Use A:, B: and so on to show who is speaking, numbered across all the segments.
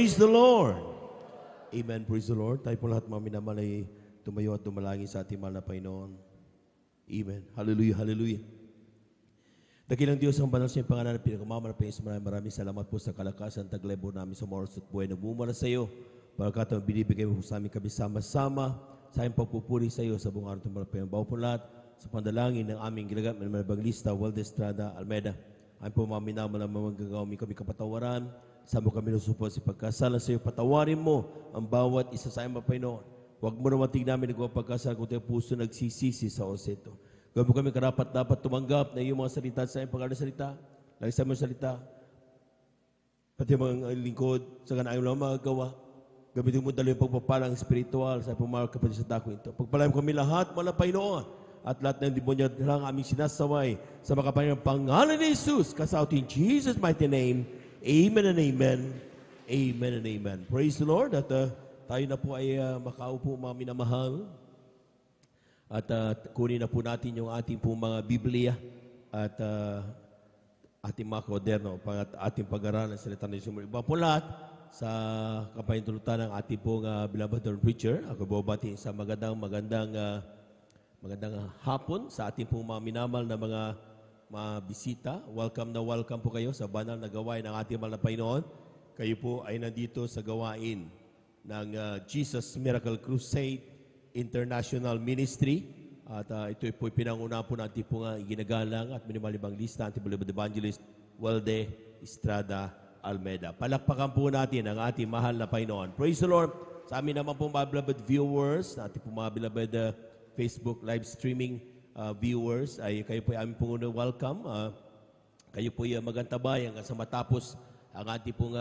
A: Praise the Lord. Amen. Praise the Lord. Tayo po lahat mga minamahal ay tumayo at dumalangin sa ating mahal na Panginoon. Amen. Hallelujah, hallelujah. Dakilang Diyos ang banal sa iyong pangalan at pinakamalapis. Maraming salamat po sa kalakasan taglebo namin sa oras at buhay. Nagmumula sa iyo. Pagkatapos binibigay mo po sa amin kami sama-sama sa aming pagpupuri sa iyo sa buong araw ng malapit. Bawa po lahat sa pandalangin ng aming gilagat ng Evangelista Walde Estrada Almeida. Amin po mga minamahal na magagawin kami kapatawaran. Sama kami nusupot sa pagkasala sa iyo. Patawarin mo ang bawat isa sa aming Panginoon. Huwag mo naman tingnan namin nagpapagkasala kung tayo puso nagsisisi sa oseto. Gawin mo kami karapat-dapat tumanggap na iyong mga salita sa aming pagkakaroon salita. Lagi sa aming salita. Pati mga lingkod sa kanayong lang magagawa. Gamitin mo dalo yung pagpapalang espiritual sa pumawag kapatid sa dako ito. Pagpalayan mo kami lahat, mga Panginoon. At lahat ng demonyo lang aming sinasaway sa makapangyang pangalan ni Jesus. Kasaut in Jesus' mighty name. Amen and amen. Amen and amen. Praise the Lord. At tayo na po ay makaupo mga minamahal. At kunin na po natin yung ating po mga Biblia at ating mga koderno, ating pag-aralan sa salita ng Diyos. Iba po lahat sa kapahintulutan ng ating pong beloved preacher. Ako babatiin sa magandang hapon sa ating pong mga minamahal na mga bisita. Welcome po kayo sa banal na gawain ng ating mahal na Panginoon. Kayo po ay nandito sa gawain ng Jesus Miracle Crusade International Ministry. At ito po pinanguna po natin po ginagalang at minimalibang lista ating beloved evangelist Walde Estrada Almeida. Palakpakan po natin ang ating mahal na Panginoon. Praise the Lord. Sa amin naman po mga beloved viewers, ating po mga beloved Facebook live streaming viewers, ay kayo po ay aming pong welcome. Kayo po ay magantabay hanggang sa matapos ang ating pong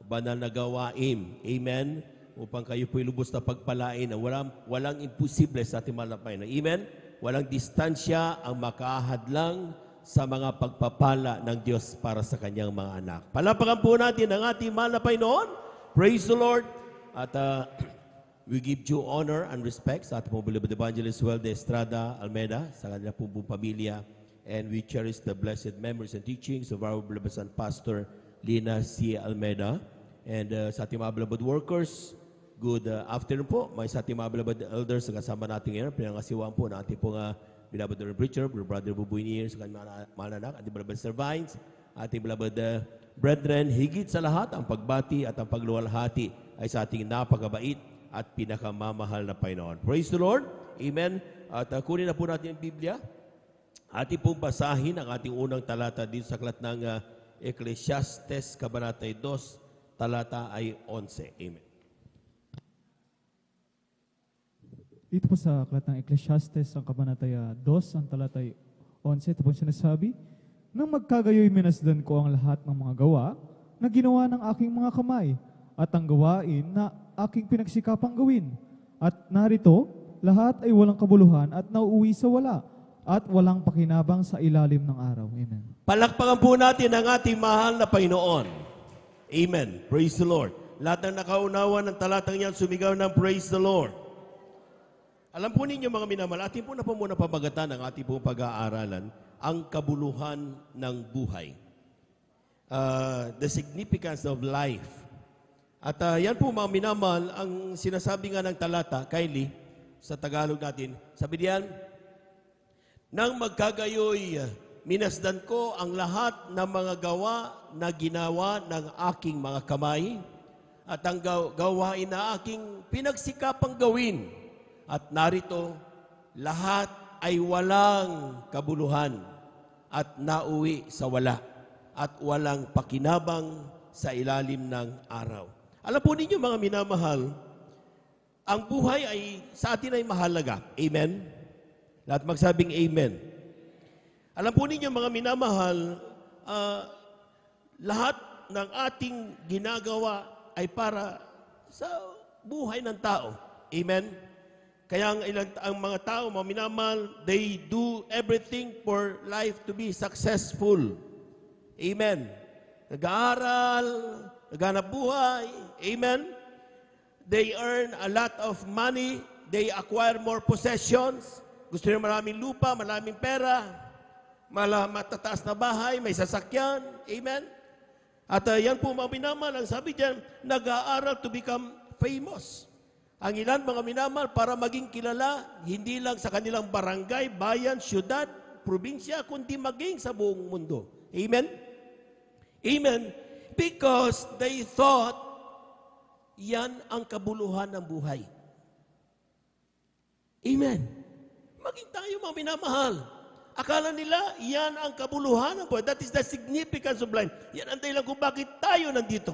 A: banal na gawain. Amen. Upang kayo po ay lubos na pagpalain na walang imposible sa ating mahal na Panginoon. Amen. Walang distansya ang makahadlang sa mga pagpapala ng Diyos para sa kanyang mga anak. Palapakan po natin ang ating mahal na Panginoon. Praise the Lord. At we give due honor and respect sa ating beloved evangelist Walde Estrada Almeida, sa kanila pong pamilya, and we cherish the blessed memories and teachings of our beloved son Pastor Lina C. Almeida. And sa ating mga beloved workers, good afternoon po. May sa ating mga beloved elders na kasama natin ngayon, pinangasiwaan po na ating pong beloved preacher, Brother Bubuy Nier, sa kanyang mga anak, ating beloved servants, ating beloved brethren, higit sa lahat, ang pagbati at ang pagluwalhati ay sa ating napakabait at pinakamamahal na Panginoon. Praise the Lord. Amen. At kunin na po natin ang Biblia. Ating pong basahin ang ating unang talata dito sa aklat ng Ecclesiastes, Kabanata 2, talata ay 11. Amen.
B: Dito po sa aklat ng Ecclesiastes, ang Kabanata 2, ang talata ay 11, ito po sinasabi, nang magkagayoy minasdan ko ang lahat ng mga gawa na ginawa ng aking mga kamay at ang gawain na aking pinagsikapang gawin. At narito, lahat ay walang kabuluhan at nauuwi sa wala at walang pakinabang sa ilalim ng araw. Amen.
A: Palakpakan po natin ang ating mahal na Panginoon. Amen. Praise the Lord. Lahat ng nakaunawa ng talatang yan, sumigaw ng praise the Lord. Alam po ninyo mga minamahal, atin po na po muna pabagatan ang ating pong pag-aaralan, ang kabuluhan ng buhay. The significance of life. At yan po mga minamahal, ang sinasabi nga ng talata, Kylie, sa Tagalog natin, sabi diyan, nang magkagayoy, minasdan ko ang lahat ng mga gawa na ginawa ng aking mga kamay at ang gawain na aking pinagsikapang gawin. At narito, lahat ay walang kabuluhan at nauwi sa wala at walang pakinabang sa ilalim ng araw. Alam po ninyo mga minamahal, ang buhay ay sa atin ay mahalaga. Amen? Lahat magsabing amen. Alam po ninyo mga minamahal, lahat ng ating ginagawa ay para sa buhay ng tao. Amen? Kaya ang mga tao, mga minamahal, they do everything for life to be successful. Amen. Nag-aaral, naghanap buhay. Amen. They earn a lot of money. They acquire more possessions. Gusto nila maraming lupa, maraming pera, matataas na bahay, may sasakyan. Amen. At yan po mga minamahal, ang sabi diyan, nag-aaral to become famous. Ang ilan mga minamahal para maging kilala, hindi lang sa kanilang barangay, bayan, syudad, probinsya, kundi maging sa buong mundo. Amen? Amen. Because they thought yan ang kabuluhan ng buhay. Amen. Maging tayo mga minamahal. Akala nila, yan ang kabuluhan ng buhay. That is the significance of life. Yan ang dahilan kung bakit tayo nandito.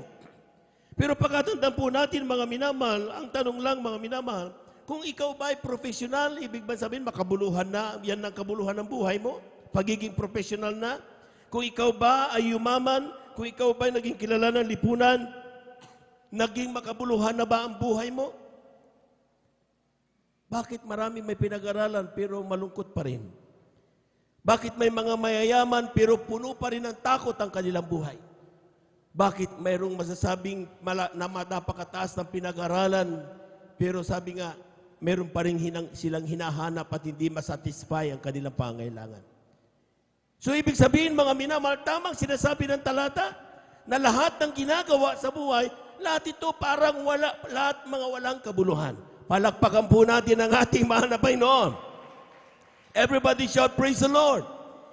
A: Pero pagkatandaan po natin mga minamahal, ang tanong lang mga minamahal, kung ikaw ba ay professional, ibig ba sabihin makabuluhan na, yan ang kabuluhan ng buhay mo? Pagiging professional na? Kung ikaw ba ay yumaman, kung ikaw ba ay naging kilala ng lipunan, naging makabuluhan na ba ang buhay mo? Bakit marami may pinag-aralan pero malungkot pa rin? Bakit may mga mayayaman pero puno pa rin ng takot ang kanilang buhay? Bakit mayroong masasabing na napakataas ng pinag-aralan pero sabi nga, meron pa rin silang hinahanap at hindi masatisfy ang kanilang pangailangan? So ibig sabihin mga minamahal, tamang sinasabi ng talata na lahat ng ginagawa sa buhay, lahat ito parang lahat mga walang kabuluhan. Palakpakan po natin ang ating mahal na Panginoon. Everybody shout, praise the Lord.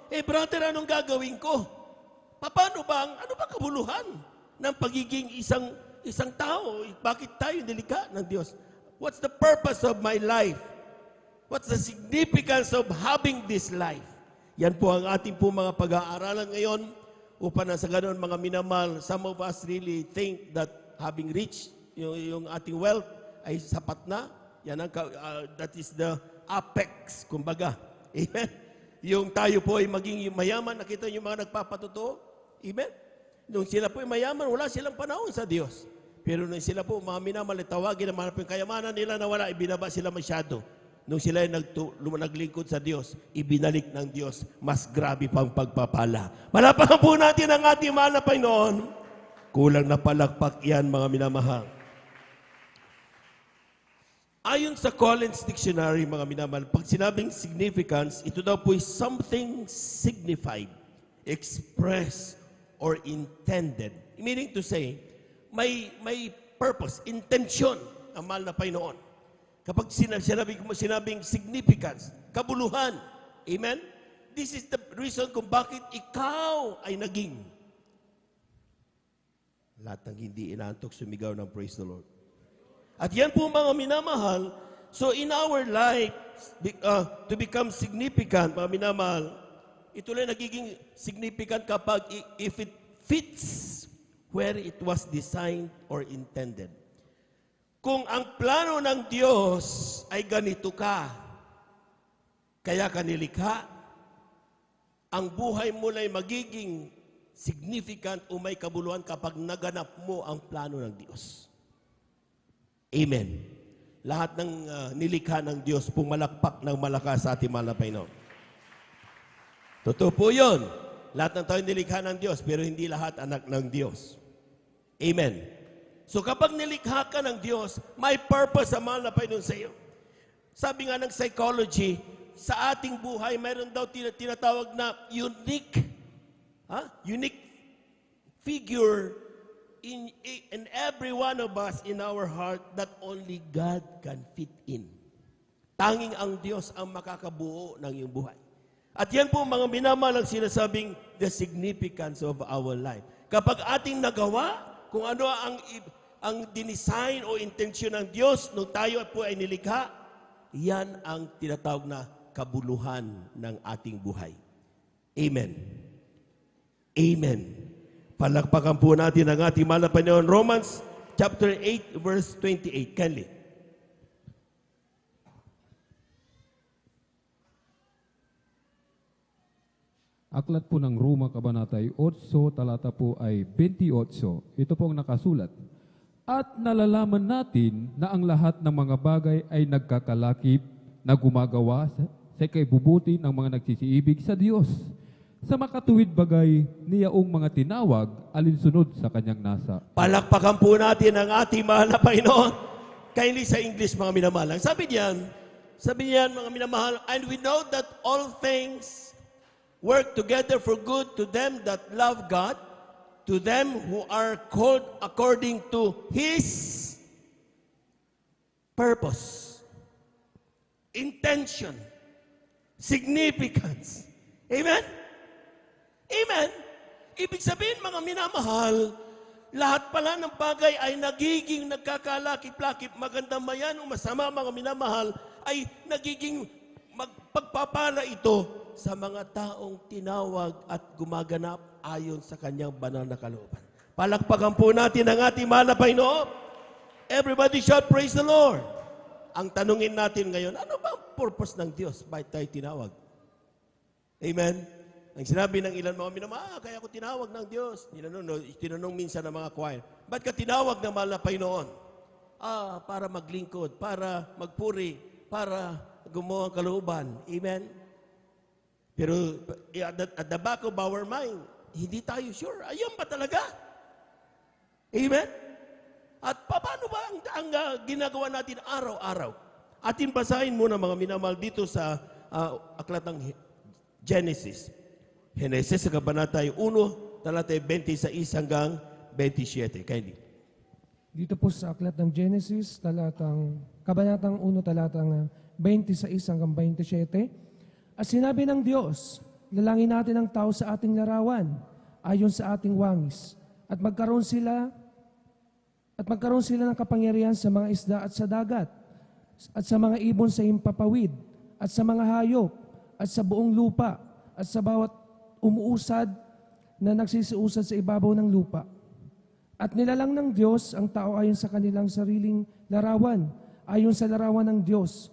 A: Brother, anong gagawin ko? Paano ba, ano ba kabuluhan ng pagiging isang tao? Bakit tayo nilikha ng Diyos? What's the purpose of my life? What's the significance of having this life? Yan po ang ating po mga pag-aaralan ngayon upang sa ganoon mga minamahal, some of us really think that having rich, yung ating wealth ay sapat na. Yan ang, that is the apex, kumbaga. Amen? Yung tayo po ay maging mayaman, nakita niyo yung mga nagpapatotoo? Amen? Nung sila po ay mayaman, wala silang panahon sa Diyos. Pero nung sila po, mga minamahal, tawagin naman yung kayamanan nila na wala, ibinaba sila masyado. Nung sila ay naglingkod sa Diyos, ibinalik ng Diyos, mas grabe pang pagpapala. Malapakan po natin ang ating mahal na Panginoon. Kulang na palakpak yan, mga minamahal. Ayon sa Collins Dictionary, mga minamahal, pag sinabing significance, ito daw po is something signified, expressed, or intended. Meaning to say, may purpose, intention ang mahal na Panginoon. Kapag sinabing significance, kabuluhan, amen? This is the reason kung bakit ikaw ay naging. Lahat ng hindi inaantok, sumigaw ng praise the Lord. At yan po mga minamahal, so in our life, to become significant, mga minamahal, ito lang nagiging significant kapag if it fits where it was designed or intended. Kung ang plano ng Diyos ay ganito ka, kaya ka nilikha, ang buhay mo ay magiging significant o may kabuluhan kapag naganap mo ang plano ng Diyos. Amen. Lahat ng nilikha ng Diyos pumalakpak ng malakas sa ating mahal na Panginoon. Totoo po yun. Lahat ng tao nilikha ng Diyos, pero hindi lahat anak ng Diyos. Amen. So kapag nilikha ka ng Diyos, may purpose ang mahal na Panginoon sa iyo. Sabi nga ng psychology, sa ating buhay, mayroon daw tinatawag na unique figure in every one of us in our heart that only God can fit in. Tanging ang Diyos ang makakabuo ng iyong buhay. At yan po mga minamahal ang sinasabing the significance of our life. Kapag ating nagawa, kung ano ang dinisign o intensyon ng Diyos nung tayo po ay nilikha, yan ang tinatawag na kabuluhan ng ating buhay. Amen. Amen. Palakpakan po natin ang ating mahal na Panginoon. Romans chapter 8 verse 28. Kindly.
C: Aklat po ng Roma Kabanata 8, talata po ay 28. Ito po ang nakasulat. At nalalaman natin na ang lahat ng mga bagay ay nagkakalakip na gumagawa sa kaibubuti ng mga nagsisiibig sa Diyos. Sa makatuwid bagay niyaong mga tinawag alinsunod sa kanyang nasa.
A: Palakpakan po natin ang ating mahal na Panginoon. Kindly sa English mga minamahal. Sabi niyan mga minamahal, and we know that all things work together for good to them that love God, to them who are called according to His purpose, intention, significance. Amen? Amen? Ibig sabihin, mga minamahal, lahat pala ng bagay ay nagiging nagkakalakip-lakip, maganda mayan o masama, mga minamahal, ay nagiging pagpapala ito sa mga taong tinawag at gumaganap ayon sa kanyang banal na kalooban. Palakpakan po natin ang ating mahal na Panginoon. Everybody shout, praise the Lord. Ang tanungin natin ngayon, ano ba ang purpose ng Diyos? Bakit tayo tinawag? Amen? Ang sinabi ng ilan mga minamahal, kaya ako tinawag ng Diyos. Tinanong minsan ng mga choir, ba't ka tinawag ng mahal na Panginoon? Para maglingkod, para magpuri, para gumawa ang kalooban. Amen? Pero at the back of our mind, hindi tayo sure. Ayan ba talaga? Amen? At paano ba ang ginagawa natin araw-araw? Atin basahin muna mga minamahal dito sa aklat ng Genesis. Genesis sa kabanata 1, talatay 26 hanggang 27. Kindly.
D: Dito po sa aklat ng Genesis, kabanatang 1, talatang 26 hanggang 27. At sinabi ng Diyos, lalangin natin ang tao sa ating larawan, ayon sa ating wangis, at magkaroon sila ng kapangyarihan sa mga isda at sa dagat, at sa mga ibon sa himpapawid, at sa mga hayop, at sa buong lupa, at sa bawat umuusad na nagsisiusad sa ibabaw ng lupa. At nilalang ng Diyos ang tao ayon sa kanilang sariling larawan, ayon sa larawan ng Diyos.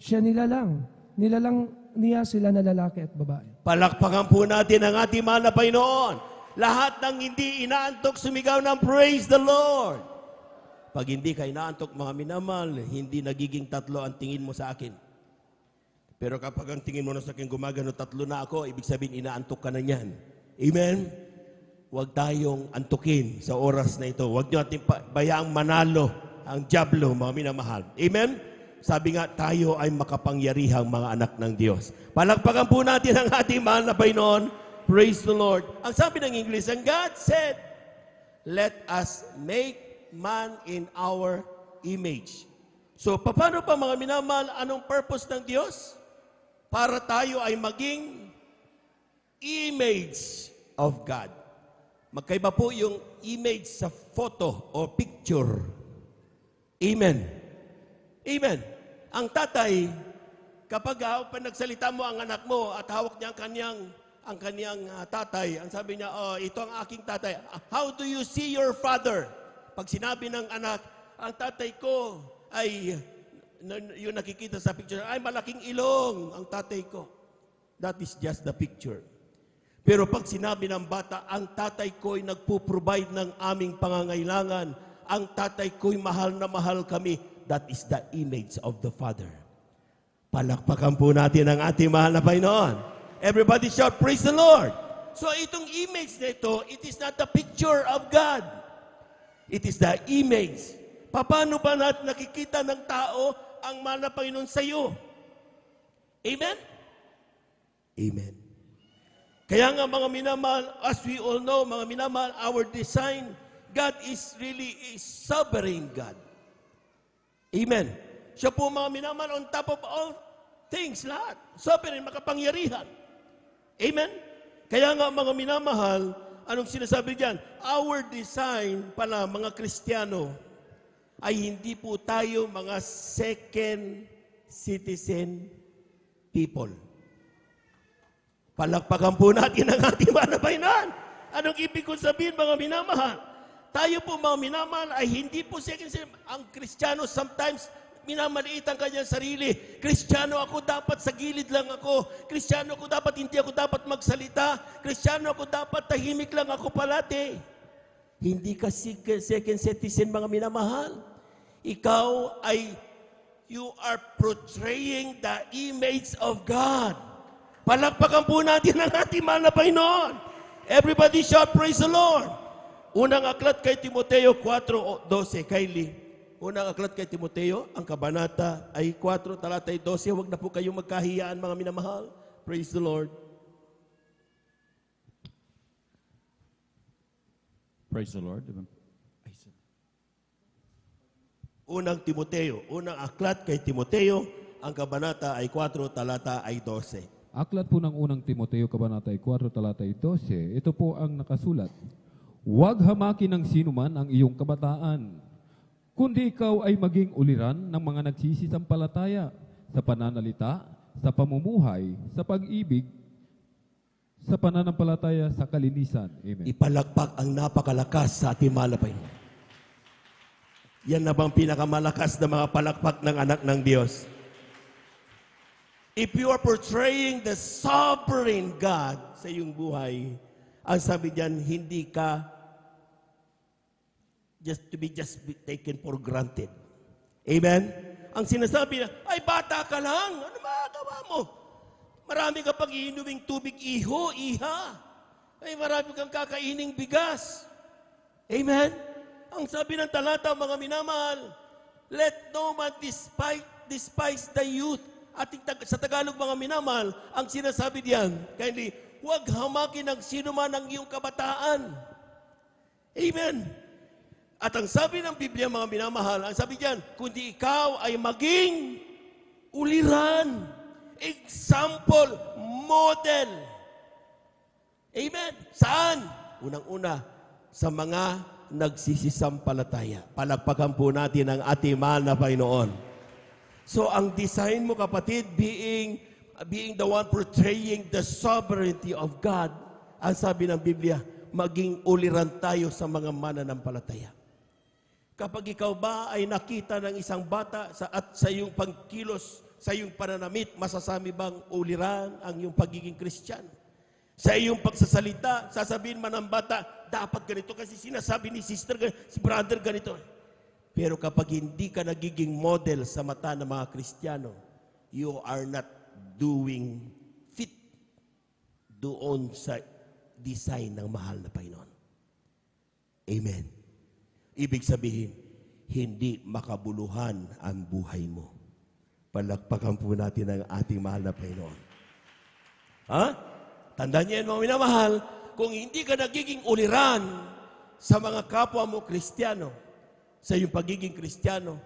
D: Siya nilalang niya sila na lalaki at babae.
A: Palakpakan po natin ang ating mahal na Panginoon. Lahat ng hindi inaantok, sumigaw ng praise the Lord. Pag hindi ka inaantok, mga minamahal, hindi nagiging tatlo ang tingin mo sa akin. Pero kapag ang tingin mo na sa akin gumagano, tatlo na ako, ibig sabihin inaantok ka na niyan. Amen? Huwag tayong antukin sa oras na ito. Huwag nyo ating bayaang manalo ang diablo, mga minamahal. Amen? Sabi nga, tayo ay makapangyarihang mga anak ng Diyos. Palakpakan po natin ang ating mahal na Panginoon. Praise the Lord. Ang sabi ng English, and God said, let us make man in our image. So, paano pa mga minamahal, anong purpose ng Diyos? Para tayo ay maging image of God. Magkaiba po yung image sa photo o picture. Amen. Amen. Ang tatay, kapag nagsalita mo ang anak mo at hawak niya ang kanyang tatay, ang sabi niya, ito ang aking tatay. How do you see your father? Pag sinabi ng anak, ang tatay ko ay, yung nakikita sa picture, ay malaking ilong ang tatay ko. That is just the picture. Pero pag sinabi ng bata, ang tatay ko ay nagpo-provide ng aming pangangailangan, ang tatay ko ay mahal na mahal kami, that is the image of the Father. Palakpakan po natin ang ating mahal na Panginoon. Everybody shout, praise the Lord. So itong image na ito, it is not the picture of God. It is the image. Paano ba natin nakikita ng tao ang mahal na Panginoon sa iyo? Amen? Amen. Kaya nga mga minamahal, as we all know, mga minamahal, our design, God is really a sovereign God. Amen. Siya po mga minamahal on top of all things, lahat. Sovereign, makapangyarihan. Amen? Kaya nga mga minamahal, anong sinasabi diyan? Our design pala mga Kristiyano ay hindi po tayo mga second citizen people. Palakpakan po natin ang ating mahal na Panginoon. Anong ibig kong sabihin mga minamahal? Tayo po mga minamahal ay hindi po second citizen. Ang Kristiyano sometimes minamaliit ang kanyang sarili. Kristiyano ako, dapat sa gilid lang ako. Kristiyano ako, dapat hindi ako dapat magsalita. Kristiyano ako, dapat tahimik lang ako palate. Hindi ka second citizen, mga minamahal. Ikaw ay, you are portraying the image of God. Palakpakan po natin ang ating mahal na Panginoon. Everybody shout, praise the Lord. Unang aklat kay Timoteo 4:12, Kylie. Unang aklat kay Timoteo, ang kabanata ay 4, talatay 12. Huwag na po kayong magkahiyaan, mga minamahal. Praise the Lord.
E: Praise the Lord.
A: Unang Timoteo, unang aklat kay Timoteo, ang kabanata ay 4, talata ay 12.
C: Aklat po ng unang Timoteo, Kabanata 4, talata 12. Ito po ang nakasulat. Huwag hamakin ng sinuman ang iyong kabataan, kundi ikaw ay maging uliran ng mga nagsisisampalataya sa pananalita, sa pamumuhay, sa pag-ibig, sa pananampalataya, sa kalinisan. Amen.
A: Ipalakpak ang napakalakas sa ating mahal na Panginoon. Yan na bang pinakamalakas na mga palakpak ng anak ng Diyos? If you are portraying the sovereign God sa iyong buhay, ang sabi diyan, hindi ka just be taken for granted. Amen? Ang sinasabi na, ay bata ka lang, ano magagawa mo? Marami ka pag iinuming tubig, iho, iha. Ay marami kang kakaining bigas. Amen? Ang sabi ng talata, mga minamahal, let no man despise the youth. Sa Tagalog, mga minamahal, ang sinasabi diyan, kindly, huwag hamakin ng sino man ang iyong kabataan. Amen. At ang sabi ng Biblia, mga minamahal, ang sabi diyan, kundi ikaw ay maging uliran, example, model. Amen. Saan? Unang-una, sa mga nagsisisampalataya. Palakpakan po natin ang ating mahal na Panginoon. So ang design mo, kapatid, being the one portraying the sovereignty of God, ang sabi ng Biblia, maging uliran tayo sa mga mananampalataya. Kapag ikaw ba ay nakita ng isang bata at sa iyong pagkilos, sa iyong pananamit, masasabi bang uliran ang iyong pagiging Kristiyano? Sa iyong pagsasalita, sasabihin man ng bata, dapat ganito kasi sinasabi ni sister, si brother ganito. Pero kapag hindi ka nagiging model sa mata ng mga Kristiyano, you are not doing fit doon sa design ng mahal na Panginoon. Amen. Ibig sabihin, hindi makabuluhan ang buhay mo. Palakpakan po natin ang ating mahal na Panginoon. Ha? Tandaan niyo yan, mga minamahal, kung hindi ka nagiging uliran sa mga kapwa mo Kristiyano, sa iyong pagiging Kristiyano,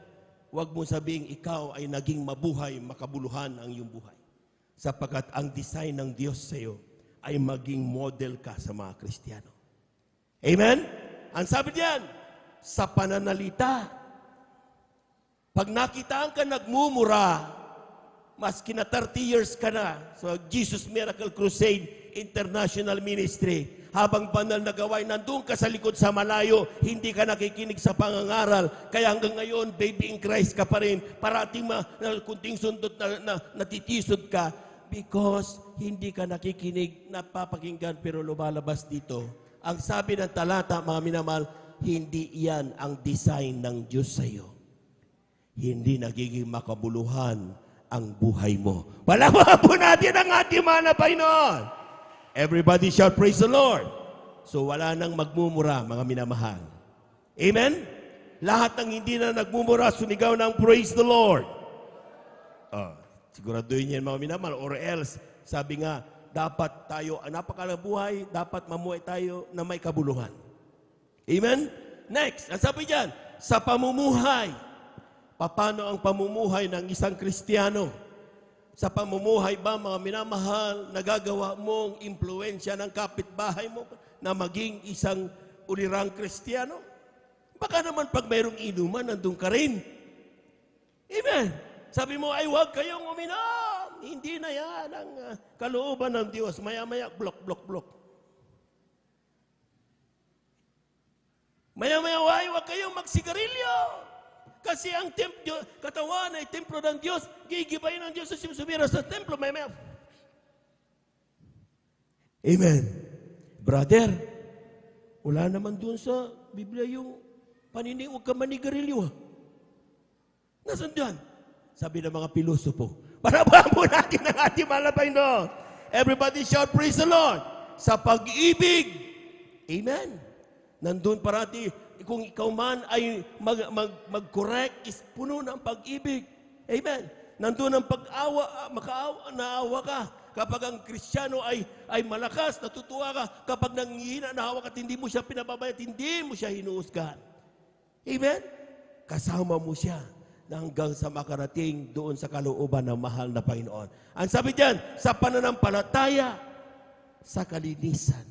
A: huwag mo sabihin ikaw ay naging mabuhay, makabuluhan ang iyong buhay. Sapagkat ang design ng Diyos sa iyo ay maging model ka sa mga Kristiyano. Amen? Ang sabi diyan, sa pananalita, pag nakitaan ka nagmumura, maski na 30 years ka na sa Jesus Miracle Crusade International Ministry, habang banal na gawain, nandun ka sa likod sa malayo, hindi ka nakikinig sa pangangaral, kaya hanggang ngayon, baby in Christ ka pa rin, parating kunting sundot na natitisod ka, because hindi ka nakikinig, napapakinggan, pero lumalabas dito. Ang sabi ng talata, mga minamahal, hindi iyan ang design ng Diyos sa iyo. Hindi nagiging makabuluhan ang buhay mo. Palakpakan po natin ang ating mahal na Panginoon. Everybody shout, praise the Lord. So wala nang magmumura, mga minamahal. Amen? Lahat ng hindi na nagmumura, sumigaw ng praise the Lord. Siguraduhin yan, mga minamahal. Or else, sabi nga, dapat tayo, napakalagang buhay, dapat mamuhay tayo na may kabuluhan. Amen? Next, ang sabi dyan, sa pamumuhay. Paano ang pamumuhay ng isang Kristiyano? Sa pamumuhay ba, mga minamahal, nagagawa mong impluensya ng kapitbahay mo na maging isang ulirang Kristiyano? Baka naman pag mayroong inuman, nandun ka rin. Amen? Sabi mo, ay huwag kayong uminom. Hindi na yan ang kalooban ng Diyos. Maya-maya, blok. Maya-maya, huwag kayong magsigarilyo. Kasi ang katawan ay templo ng Diyos, gigibayin ng Diyos sa sumira sa templo. Maya-maya. Amen. Brother, wala naman doon sa Biblia yung panining, huwag ka manigarilyo. Nasaan dyan? Sabi ng mga pilosopo. Parabahan po natin ang ating mahal na Panginoon. Everybody shout, praise the Lord. Sa pag-ibig. Amen. Nandun parati, kung ikaw man ay mag-correct, is puno ng pag-ibig. Amen. Nandun ang pag-awa, naawa ka. Kapag ang Kristiyano ay malakas, natutuwa ka. Kapag nanghihina na hawak at hindi mo siya pinababayat, hindi mo siya hinuhusgahan. Amen? Kasama mo siya hanggang sa makarating doon sa kalooban ng mahal na Panginoon. Ang sabi diyan, sa pananampalataya, sa kalinisan,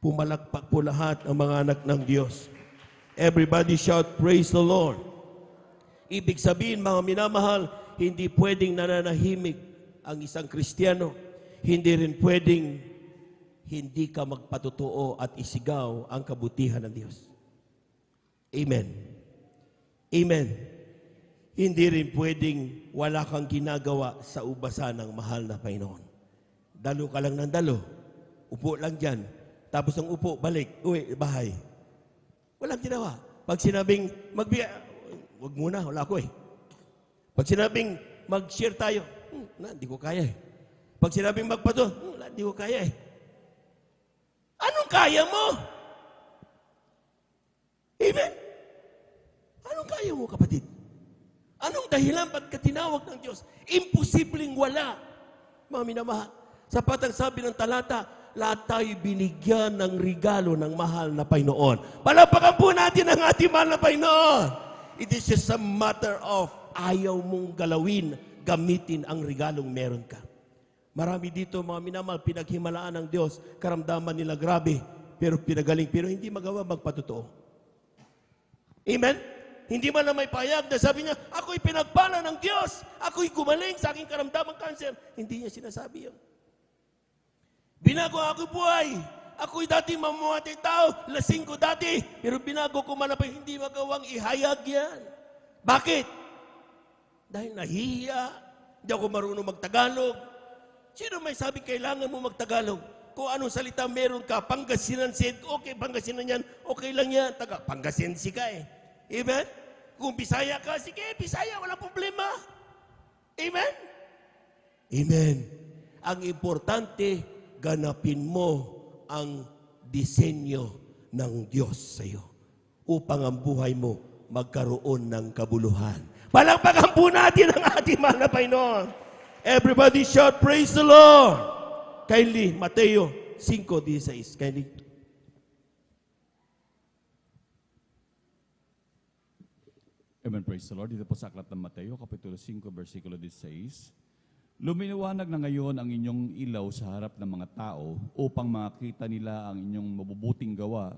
A: pumalakpak po lahat ang mga anak ng Diyos. Everybody shout, praise the Lord. Ibig sabihin, mga minamahal, hindi pwedeng nananahimik ang isang Kristiyano. Hindi rin pwedeng hindi ka magpatotoo at isigaw ang kabutihan ng Diyos. Amen. Amen. Hindi rin pwedeng wala kang ginagawa sa ubasan ng mahal na Panginoon. Dalo ka lang ng dalo. Upo lang dyan. Tapos ang upo, balik, uwi, bahay. Walang ginawa. Pag sinabing, wag muna, wala ko eh. Pag sinabing, mag-share tayo, hindi ko kaya eh. Pag sinabing magpato, hindi ko kaya eh. Anong kaya mo? Amen? Anong kaya mo, kapatid? Anong dahilan pagka tinawag ng Diyos? Imposibleng wala. Mga minamahal, sapat ang sabi ng talata, lahat tayo binigyan ng regalo ng mahal na Panginoon. Palapakan po natin ang ating mahal na Panginoon. It is just a matter of ayaw mong galawin, gamitin ang regalong meron ka. Marami dito, mga minamahal, pinaghimalaan ng Diyos, karamdaman nila grabe, pero pinagaling, pero hindi magawa magpatotoo. Amen? Hindi man na may payag na sabi niya, ako'y pinagpala ng Diyos, ako'y gumaling sa aking karamdamang cancer. Hindi niya sinasabi yun. Binago ako buhay. Ako'y dati mamuhatay tao, lasing ko dati, pero binago ko man pa hindi magawang ihayag yan. Bakit? Dahil nahihiya, hindi ako marunong magtagalog. Sino may sabi kailangan mo magtagalog? Kung anong salita meron ka, Pangasinense, okay, Pangasinan yan, okay lang yan. Pangasinense ka eh. Amen? Kung Bisaya ka, sige, Bisaya, walang problema. Amen? Amen. Ang importante, ganapin mo ang disenyo ng Diyos sa iyo upang ang buhay mo magkaroon ng kabuluhan. Palakpakan po natin ang ating mahal na Panginoon. Everybody shout, praise the Lord. Kindly, Mateo 5:16. Kindly.
E: Amen, praise the Lord. Dito po sa aklat ng Mateo, Kapitulo 5, versikulo 16. Lumiwanag na ngayon ang inyong ilaw sa harap ng mga tao upang makita nila ang inyong mabubuting gawa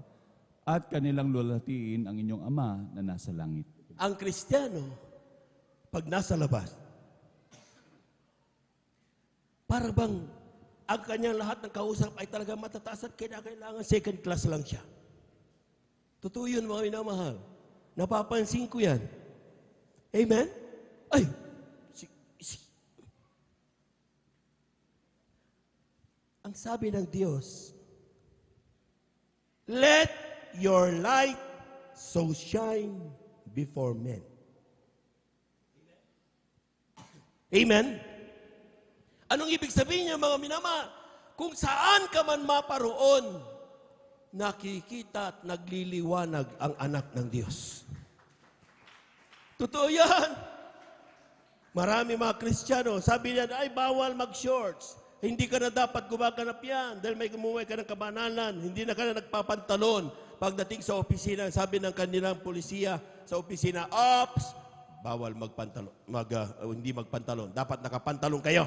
E: at kanilang lulatiin ang inyong Ama na nasa langit.
A: Ang Kristiyano, pag nasa labas, para bang ang kanyang lahat ng kausap ay talaga matataas at kailangan second class lang siya. Totoo yun, mga minamahal. Napapansin ko yan. Amen? Ay, ang sabi ng Diyos, let your light so shine before men. Amen? Anong ibig sabihin niya, mga minamahal? Kung saan ka man maparoon, nakikita at nagliliwanag ang anak ng Diyos. Totoo yan. Marami mga Kristiyano, sabi niya, ay bawal mag-shorts. Hindi ka na dapat gumaganap yan dahil may gumuhay ka ng kabanalan. Hindi na ka na nagpapantalon. Pagdating sa opisina, sabi ng kanilang polisiya sa opisina, ops, bawal magpantalon, hindi magpantalon. Dapat nakapantalon kayo.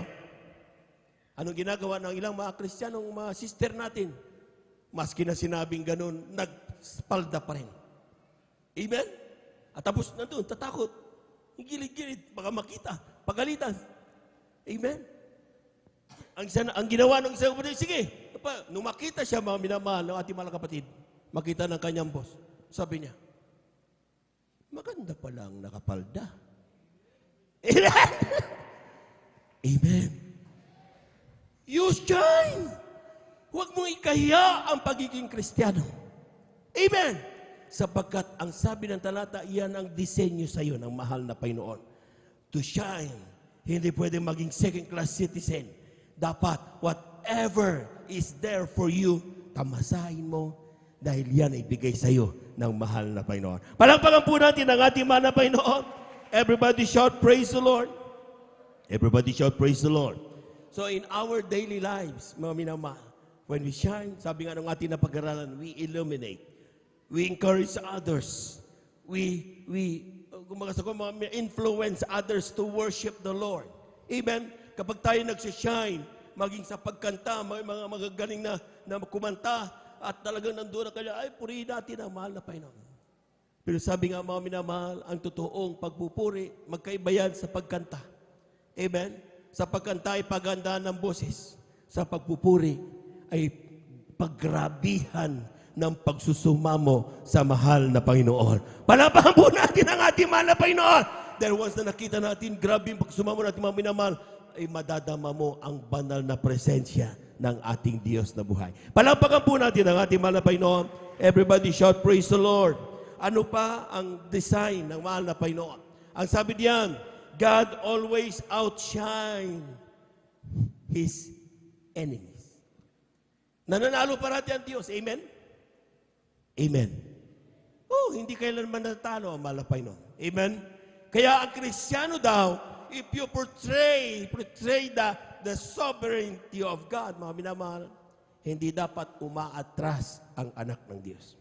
A: Anong ginagawa ng ilang mga Kristiyanong mga sister natin? Maski na sinabing ganun, nagspalda pa rin. Amen? At tapos nandun, tatakot. Gilid-gilid, baka makita, pagalitan. Amen? Ang ginawa ng isang kapatid, sige, nung makita siya, mga minamahal ng ating mga kapatid, makita ng kanyang boss, sabi niya, maganda palang nakapalda. Amen? Amen. You shine. Huwag mong ikahiya ang pagiging Kristiyano. Amen. Sapagkat ang sabi ng talata, iyan ang disenyo sa iyo ng mahal na Panginoon. To shine. Hindi pwedeng maging second-class citizen. Dapat, whatever is there for you, tamasahin mo dahil yan ay bigay sa iyo ng mahal na Panginoon. Palakpakan po natin ang ating mahal na Panginoon. Everybody shout, praise the Lord. Everybody shout, praise the Lord. So in our daily lives, mga minamahal, when we shine, sabi nga ng ating napag-aralan, we illuminate. We encourage others. We influence others to worship the Lord. Amen? Kapag tayo nagsishine, maging sa pagkanta, mga magagaling na kumanta, at talagang nandun na kaya, ay purihin natin ang mahal na Panginoon. Pero sabi nga mga minamahal, ang totoong pagpupuri, magkaiba yan sa pagkanta. Amen? Sa pagkanta ay paganda ng boses. Sa pagpupuri ay paggrabihan ng pagsusumamo sa mahal na Panginoon. Palapahan po natin ang ating mahal na Panginoon. Dahil once na nakita natin, grabe yung pagsumamo natin mga minamahal, ay madadama mo ang banal na presensya ng ating Diyos na buhay. Palapakan po natin ang ating mahal na Panginoon. Everybody shout, praise the Lord. Ano pa ang design ng mahal na Panginoon? Ang sabi diyan, God always outshine His enemies. Nananalo parati ang Diyos. Amen? Amen. Oh, hindi kailanman natalo ang mahal na Panginoon. Amen? Kaya ang Kristiyano daw, if you portray the sovereignty of God, mga minamahal, hindi dapat umaatras ang anak ng Diyos.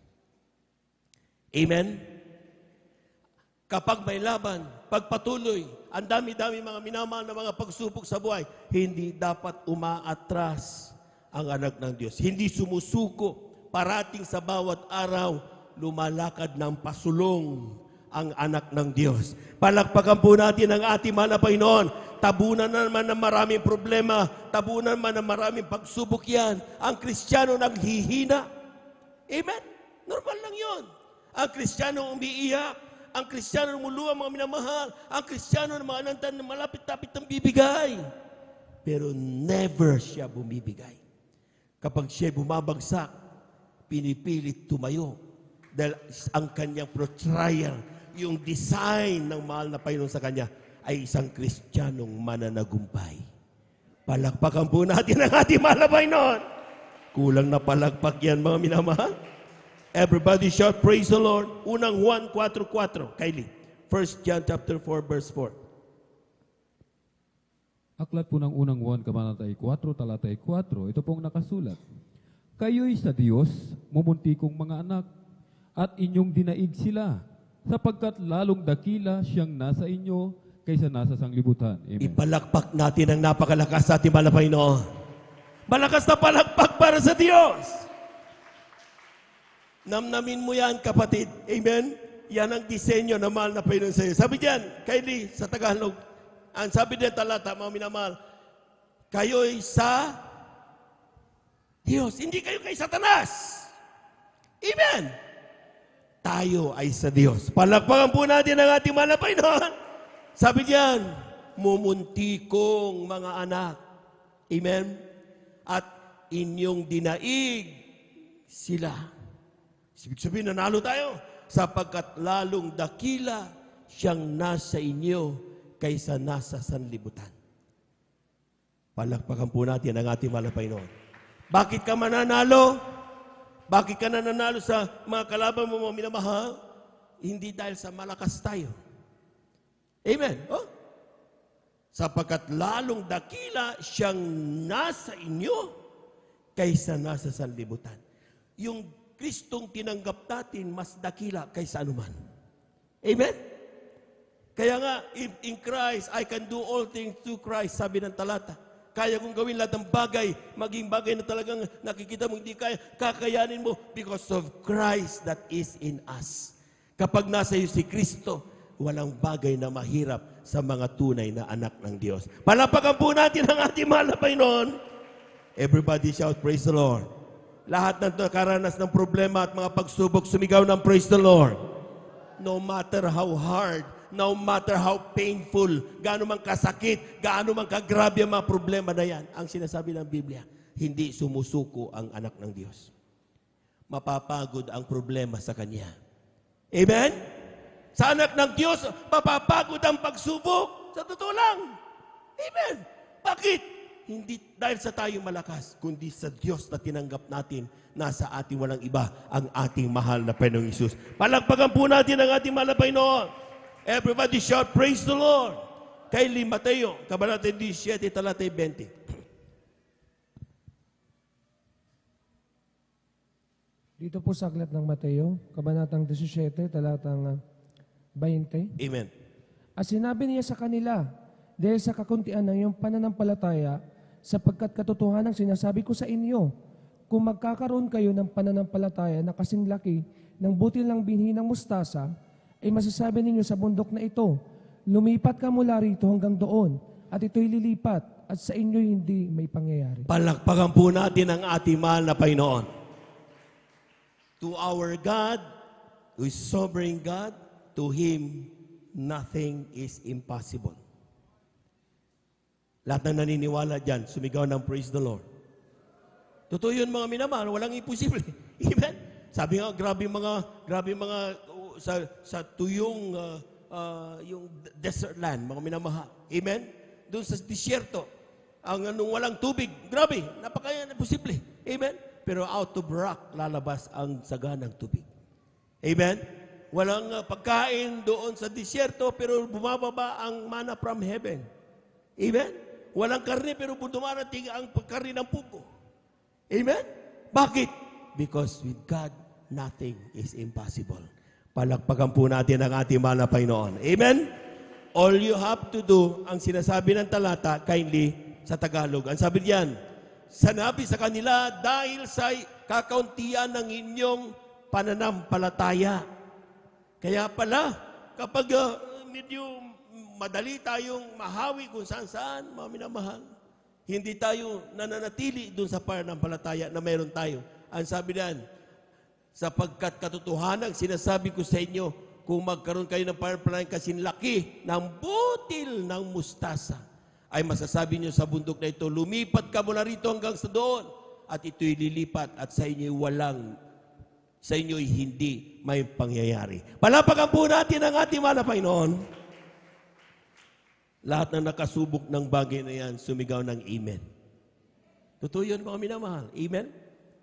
A: Amen? Kapag may laban, pagpatuloy, ang dami-dami mga minamahal na mga pagsubok sa buhay, hindi dapat umaatras ang anak ng Diyos. Hindi sumusuko, parating sa bawat araw, lumalakad ng pasulong ang anak ng Diyos. Palakpakan po natin ang ating mahal na Panginoon. Tabunan na naman ng maraming problema, tabunan naman ng maraming pagsubok yan. Ang Kristiyano naghihina. Amen? Normal lang yon. Ang Kristiyano umiiyak, ang Kristiyano lumuluha mga minamahal, ang Kristiyano na mga anantan na malapit-tapit ng bibigay. Pero never siya bumibigay. Kapag siya bumabagsak, pinipilit tumayo. Dahil ang kanyang pro-trial, yung design ng mahal na Panginoon sa kanya, ay isang Kristiyanong mananagumpay. Palakpakan po natin ang ating mahal na Panginoon. Kulang na palakpak yan mga minamahal. Everybody shout, praise the Lord. Unang Juan 4:4. Kylie. 1 John chapter 4, verse 4.
C: Aklat po ng unang Juan, kabanata 4, talata 4. Ito pong nakasulat. Kayo'y sa Diyos, mumuntikong mga anak, at inyong dinaig sila, sapagkat lalong dakila siyang nasa inyo kaysa nasa sanglibutan. Amen.
A: Ipalakpak natin ang napakalakas sa ating mahal na Panginoon. Malakas na palakpak para sa Diyos. Namnamin mo yan, kapatid. Amen? Yan ang disenyo na mahal na Panginoon sa iyo. Sabi diyan, Kylie, sa Tagalog, ang sabi diyan talata, mga minamahal, kayo'y sa Diyos. Hindi kayo kay Satanas. Amen? Tayo ay sa Diyos. Palakpakan po natin ang ating mahal na Panginoon. Sabi diyan, mumuntikong mga anak. Amen? At inyong dinaig sila. Ibig sabihin, nanalo tayo. Sapagkat lalong dakila siyang nasa inyo kaysa nasa sanlibutan. Palakpakan po natin ang ating mahal na Panginoon. Bakit ka mananalo? Bakit ka nananalo sa mga kalaban mo mga minamahal? Hindi dahil sa malakas tayo. Amen? Oh? Sapagkat lalong dakila siyang nasa inyo kaysa nasa sanlibutan. Yung Kristong tinanggap natin mas dakila kaysa anuman. Amen? Kaya nga, in Christ, I can do all things through Christ, sabi ng talata. Kaya kong gawin lahat ng bagay, maging bagay na talagang nakikita mo, hindi kaya, kakayanin mo because of Christ that is in us. Kapag nasa iyo si Kristo, walang bagay na mahirap sa mga tunay na anak ng Diyos. Palapakan po natin ang ating mahal na Panginoon. Everybody shout, praise the Lord. Lahat ng nakaranas ng problema at mga pagsubok, sumigaw ng praise the Lord. No matter how hard, no matter how painful, gaano man kasakit, gaano man kagrabe ang mga problema na yan, ang sinasabi ng Biblia, hindi sumusuko ang anak ng Diyos. Mapapagod ang problema sa Kanya. Amen? Sa anak ng Diyos, mapapagod ang pagsubok. Sa totoo lang. Amen? Bakit? Hindi dahil sa tayo malakas, kundi sa Diyos na tinanggap natin, nasa ating walang iba ang ating mahal na Panginoong Hesus. Palakpakan po natin ang ating mahal na Panginoon. Everybody shout, praise the Lord. Kylie Mateo, kabanata 17, talata 20.
D: Dito po sa aklat ng Mateo, kabanatang 17, talatang 20.
A: Amen.
D: At sinabi niya sa kanila, dahil sa kakuntian ng iyong pananampalataya, sapagkat katotohanan sinasabi ko sa inyo, kung magkakaroon kayo ng pananampalataya na kasing laki ng butil ng binhi ng mustasa, ay masasabi ninyo sa bundok na ito, lumipat ka mula rito hanggang doon, at ito'y lilipat, at sa inyo hindi may pangyayari.
A: Palakpakan po natin ang ating mahal na Panginoon. To our God, who is sovereign God, to Him, nothing is impossible. Lahat ng naniniwala dyan, sumigaw ng praise the Lord. Totoo yun mga minamahal, walang imposible. Amen? Sabi nga, grabe mga sa tuyong yung desert land, mga minamahal. Amen? Doon sa disyerto, ang anong walang tubig, grabe, napaka-imposible. Amen? Pero out of rock, lalabas ang saganang tubig. Amen? Walang pagkain doon sa disyerto, pero bumababa ang manna from heaven. Amen? Walang karne, pero dumarating ang karne ng puko. Amen? Bakit? Because with God, nothing is impossible. Palakpakan po natin ang ating mahal na Panginoon. Amen? All you have to do, ang sinasabi ng talata, kindly, sa Tagalog. Ang sabi diyan, sanabi sa kanila, dahil sa kakauntian ng inyong pananampalataya. Kaya pala, kapag medyo madali tayong mahawi kung saan-saan, mga minamahal, hindi tayo nananatili dun sa pananampalataya na mayroon tayo. Ang sabi diyan, sapagkat katotohanan, sinasabi ko sa inyo, kung magkaroon kayo ng pananampalataya kasing laki ng butil ng mustasa, ay masasabi nyo sa bundok na ito, lumipat ka mula rito hanggang sa doon, at ito'y lilipat, at sa inyo'y hindi may pangyayari. Palapakan po natin ang ating mahal na Panginoon. Lahat na nakasubok ng bagay na yan, sumigaw ng amen. Totoo yun mga minamahal. Amen?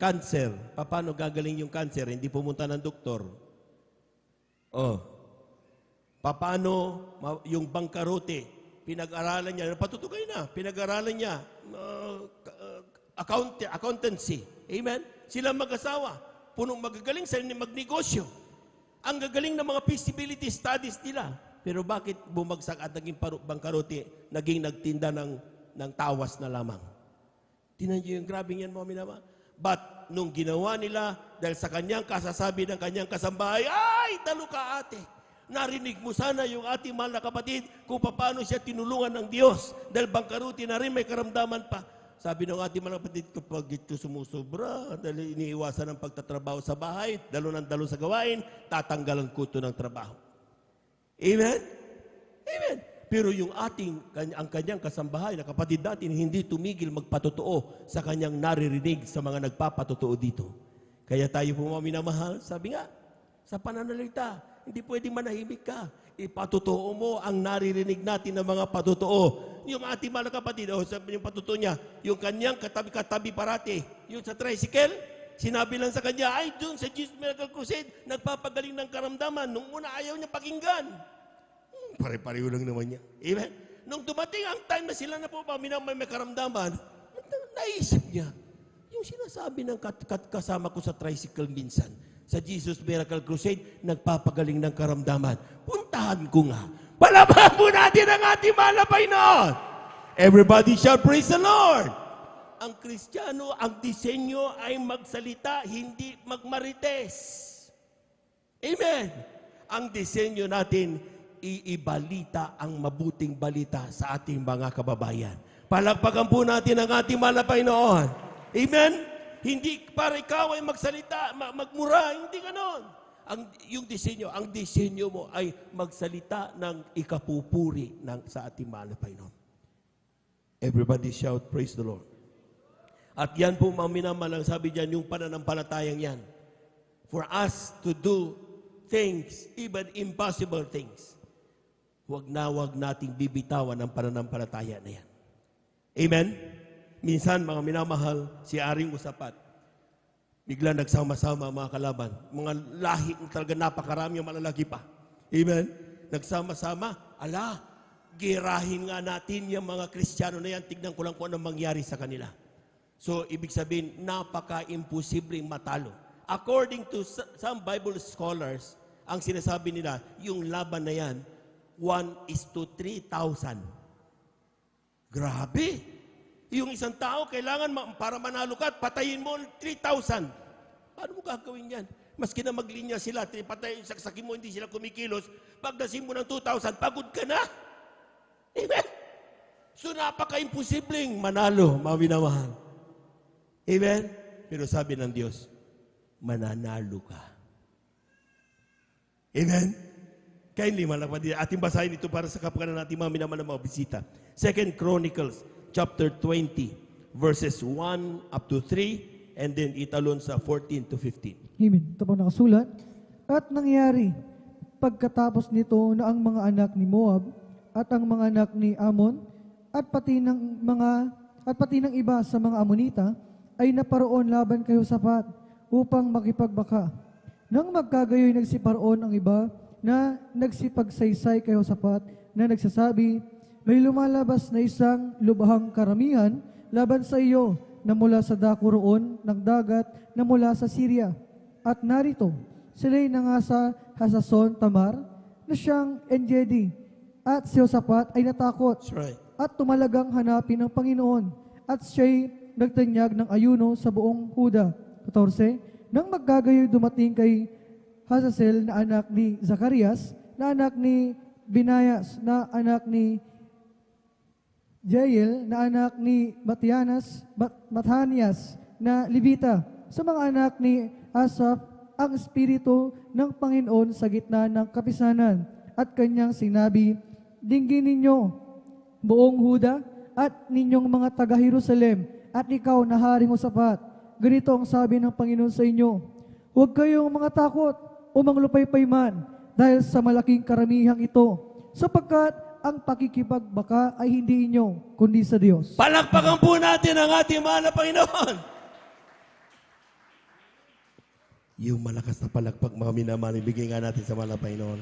A: Cancer. Paano gagaling yung cancer? Hindi pumunta ng doktor. Paano yung bangkarote? Pinag-aralan niya. Patutugay na. Pinag-aralan niya. Accountancy. Amen? Sila mag-asawa. Punong magagaling sa magnegosyo. Ang gagaling ng mga feasibility studies nila. Pero bakit bumagsak at naging bangkarote, naging nagtinda ng tawas na lamang? Tingnan niyo yung grabing yan, mga minama. But nung ginawa nila, dahil sa kanyang kasasabi ng kanyang kasambahay, ay, talo ka ate. Narinig mo sana yung ating mahal na kapatid kung paano siya tinulungan ng Diyos. Dahil bangkarote na rin, may karamdaman pa. Sabi ng ating mahal na kapatid, kapag ito sumusobra, dahil iniiwasan ng pagtatrabaho sa bahay, dalo ng dalo sa gawain, tatanggalan ko ito ng trabaho. Amen? Amen. Pero yung ang kanyang kasambahay na kapatid natin, hindi tumigil magpatotoo sa kanyang naririnig sa mga nagpapatotoo dito. Kaya tayo po mga minamahal, sabi nga, sa pananalita, hindi pwedeng manahimik ka. Ipatotoo mo ang naririnig natin ng mga patotoo. Yung ating mga kapatid, sabi yung patotoo niya, yung kanyang katabi-katabi parati, yung sa tricycle, sinabi lang sa kanya, ay doon sa Jesus Miracle Crusade, nagpapagaling ng karamdaman. Nung una ayaw niya pakinggan. Pare-pareho lang naman niya. Amen? Nung dumating ang time na sila na po may karamdaman, naisip niya, yung sinasabi ng kasama ko sa tricycle minsan, sa Jesus Miracle Crusade, nagpapagaling ng karamdaman. Puntahan ko nga. Palabahan po natin ang ating mahal na Panginoon. Everybody shout, praise the Lord. Ang Kristiyano, ang disenyo ay magsalita, hindi magmarites. Amen. Ang disenyo natin, iibalita ang mabuting balita sa ating mga kababayan. Palakpakan po natin ang ating mahal na Panginoon. Amen? Hindi para ikaw ay magsalita, magmura, hindi ganon. Yung disenyo mo ay magsalita ng ikapupuri sa ating mahal na Panginoon. Everybody shout, praise the Lord. At yan po mga minamalang sabi dyan, yung pananampalatayang yan. For us to do things, even impossible things, huwag nating bibitawan ang pananampalataya na yan. Amen? Minsan, mga minamahal, si Aring Usapat, bigla nagsama-sama mga kalaban. Mga lahi, talaga napakarami yung malalaki pa. Amen? Nagsama-sama, girahin nga natin yung mga Kristiyano na yan, tignan ko lang kung anong mangyari sa kanila. So, ibig sabihin, napaka-imposibleng matalo. according to some Bible scholars, ang sinasabi nila, yung laban na yan, 1:3,000. Grabe! Yung isang tao, kailangan para manalo ka, patayin mo 3,000. Paano mo gagawin yan? Maski na maglinya sila, patayin, saksakin mo, hindi sila kumikilos. Pagdasin mo ng 2,000, pagod ka na. Amen? So napaka-imposibleng manalo, mga minamahal. Amen? Pero sabi ng Diyos, mananalo ka. Amen? Kindly, malapad, ating basahin ito para sa kapakanan natin mga minamahal na mga bisita. 2 Chronicles chapter 20, verses 1 up to 3, and then italon sa 14 to 15.
F: Amen. Ito po nakasulat. At nangyari, pagkatapos nito na ang mga anak ni Moab at ang mga anak ni Ammon at pati ng iba sa mga Ammonita ay naparoon laban kay Josaphat upang makipagbaka. Nang magkagayoy nagsiparoon ang iba na nagsipagsaysay kay Josaphat na nagsasabi, may lumalabas na isang lubhang karamihan laban sa iyo na mula sa dako roon ng dagat na mula sa Syria. At narito, sila'y nangasa Hasason Tamar na siyang Engedi. At si Josaphat ay natakot
A: That's right.
F: at tumalagang hanapin ng Panginoon. At siya'y nagtanyag ng ayuno sa buong Huda. 14. Nang magkagayoy dumating kay Hazael na anak ni Zacarias, na anak ni Binayas, na anak ni Jael, na anak ni Mathanias, na Levita, sa mga anak ni Asaph, ang Espiritu ng Panginoon sa gitna ng kapisanan. At kanyang sinabi, dinggin ninyo, buong Huda, at ninyong mga taga-Jerusalem, at ikaw na Haring Josaphat. Ganito ang sabi ng Panginoon sa inyo, huwag kayong mga takot o manglupaypay man dahil sa malaking karamihang ito, sapagkat ang pakikipagbaka ay hindi inyo, kundi sa Diyos.
A: Palakpakan po natin ang ating mahal na Panginoon. Yung malakas na palakpak, mga minamahal, ibigay nga natin sa mahal na Panginoon.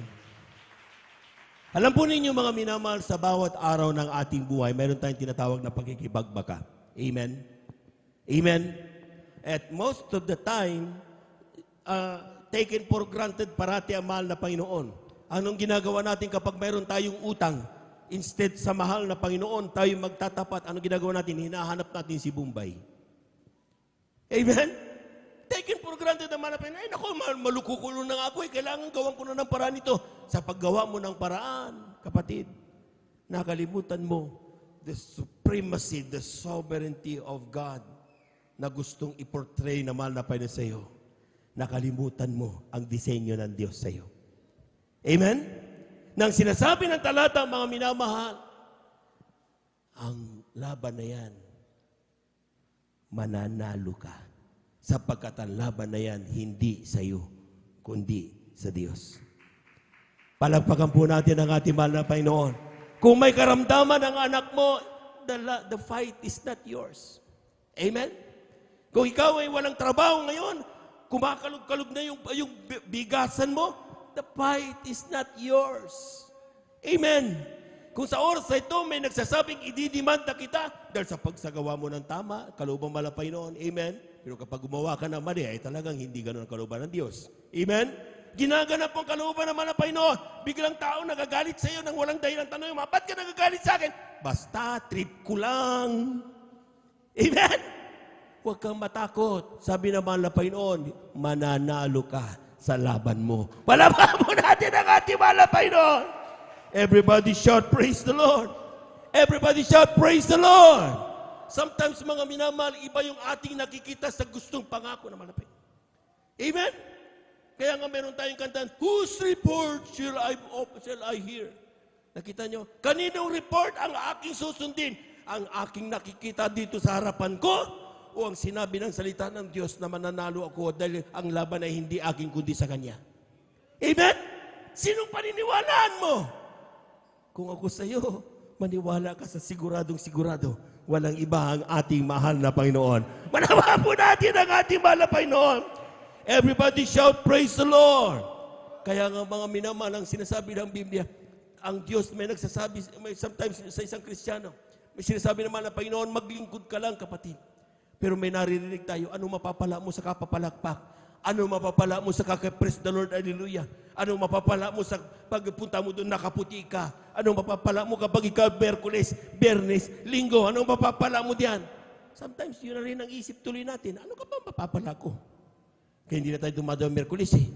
A: Alam po ninyo, mga minamahal, sa bawat araw ng ating buhay, mayroon tayong tinatawag na pakikipagbaka. Amen? Amen? At most of the time, taken for granted parati ang mahal na Panginoon. Anong ginagawa natin kapag mayroon tayong utang? Instead sa mahal na Panginoon, tayo magtatapat. Anong ginagawa natin? Hinahanap natin si Bombay. Amen? Taken for granted ang mahal na Panginoon. Ay, naku, malukukulo na nga ako. Kailangan gawan ko na ng paraan ito. Sa paggawa mo ng paraan, kapatid, nakalimutan mo the supremacy, the sovereignty of God na gustong i-portray na mahal na Panginoon sa iyo. Nakalimutan mo ang disenyo ng Diyos sa iyo. Amen? Nang sinasabi ng talata, mga minamahal, ang laban na yan, mananalo ka. Sapagkat ang laban na yan, hindi sa iyo, kundi sa Diyos. Palagpakan po natin ang ating mahal na Panginoon. Kung may karamdaman ang anak mo, the fight is not yours. Amen? Kung ikaw ay walang trabaho ngayon, kumakalog-kalog na yung bigasan mo, the fight is not yours. Amen. Kung sa oras na ito may nagsasabing ididimanda kita dahil sa pagsagawa mo ng tama, kalooban malapay noon. Amen. Pero kapag gumawa ka ng mali, ay talagang hindi ganun ang kalooban ng Diyos. Amen. Ginaganap ang kalooban ng malapay noon. Biglang tao nagagalit sa iyo nang walang dahilan. Tanong mo, ba't ka nagagalit sa akin? Basta trip ko lang. Amen. Huwag kang matakot. Sabi ng mahal na Panginoon, mananalo ka sa laban mo. Palaban mo natin ang ating mahal na Panginoon. Everybody shout, praise the Lord. Everybody shout, praise the Lord. Sometimes, mga minamahal, iba yung ating nakikita sa gustong pangako na malapit. Amen? Kaya nga meron tayong kantaan, whose report shall I hear? Nakita nyo? Kaninong report ang aking susundin? Ang aking nakikita dito sa harapan ko? O ang sinabi ng salita ng Diyos na mananalo ako dahil ang laban ay hindi aking kundi sa Kanya. Amen? Sinong paniniwalaan mo? Kung ako sa iyo, maniwala ka sa siguradong sigurado. Walang iba ang ating mahal na Panginoon. Manawa po natin ang ating mahal na Panginoon. Everybody shout, praise the Lord. Kaya nga mga minamahal ang sinasabi ng Biblia, ang Diyos may nagsasabi, sometimes sa isang Kristiyano, may sinasabi naman na Panginoon, maglingkod ka lang kapatid. Pero may naririnig tayo, ano mapapala mo sa kapapalakpak? Ano mapapala mo sa kaka-praise the Lord, hallelujah? Ano mapapala mo sa pagpunta mo doon, nakaputi ka? Ano mapapala mo kapag ikaw Berkules, Bernes, Linggo? Ano mapapala mo diyan? Sometimes yun na rin ang isip tuloy natin. Ano ka ba mapapala ko? Kaya hindi na tayo dumadaw Merkulis eh.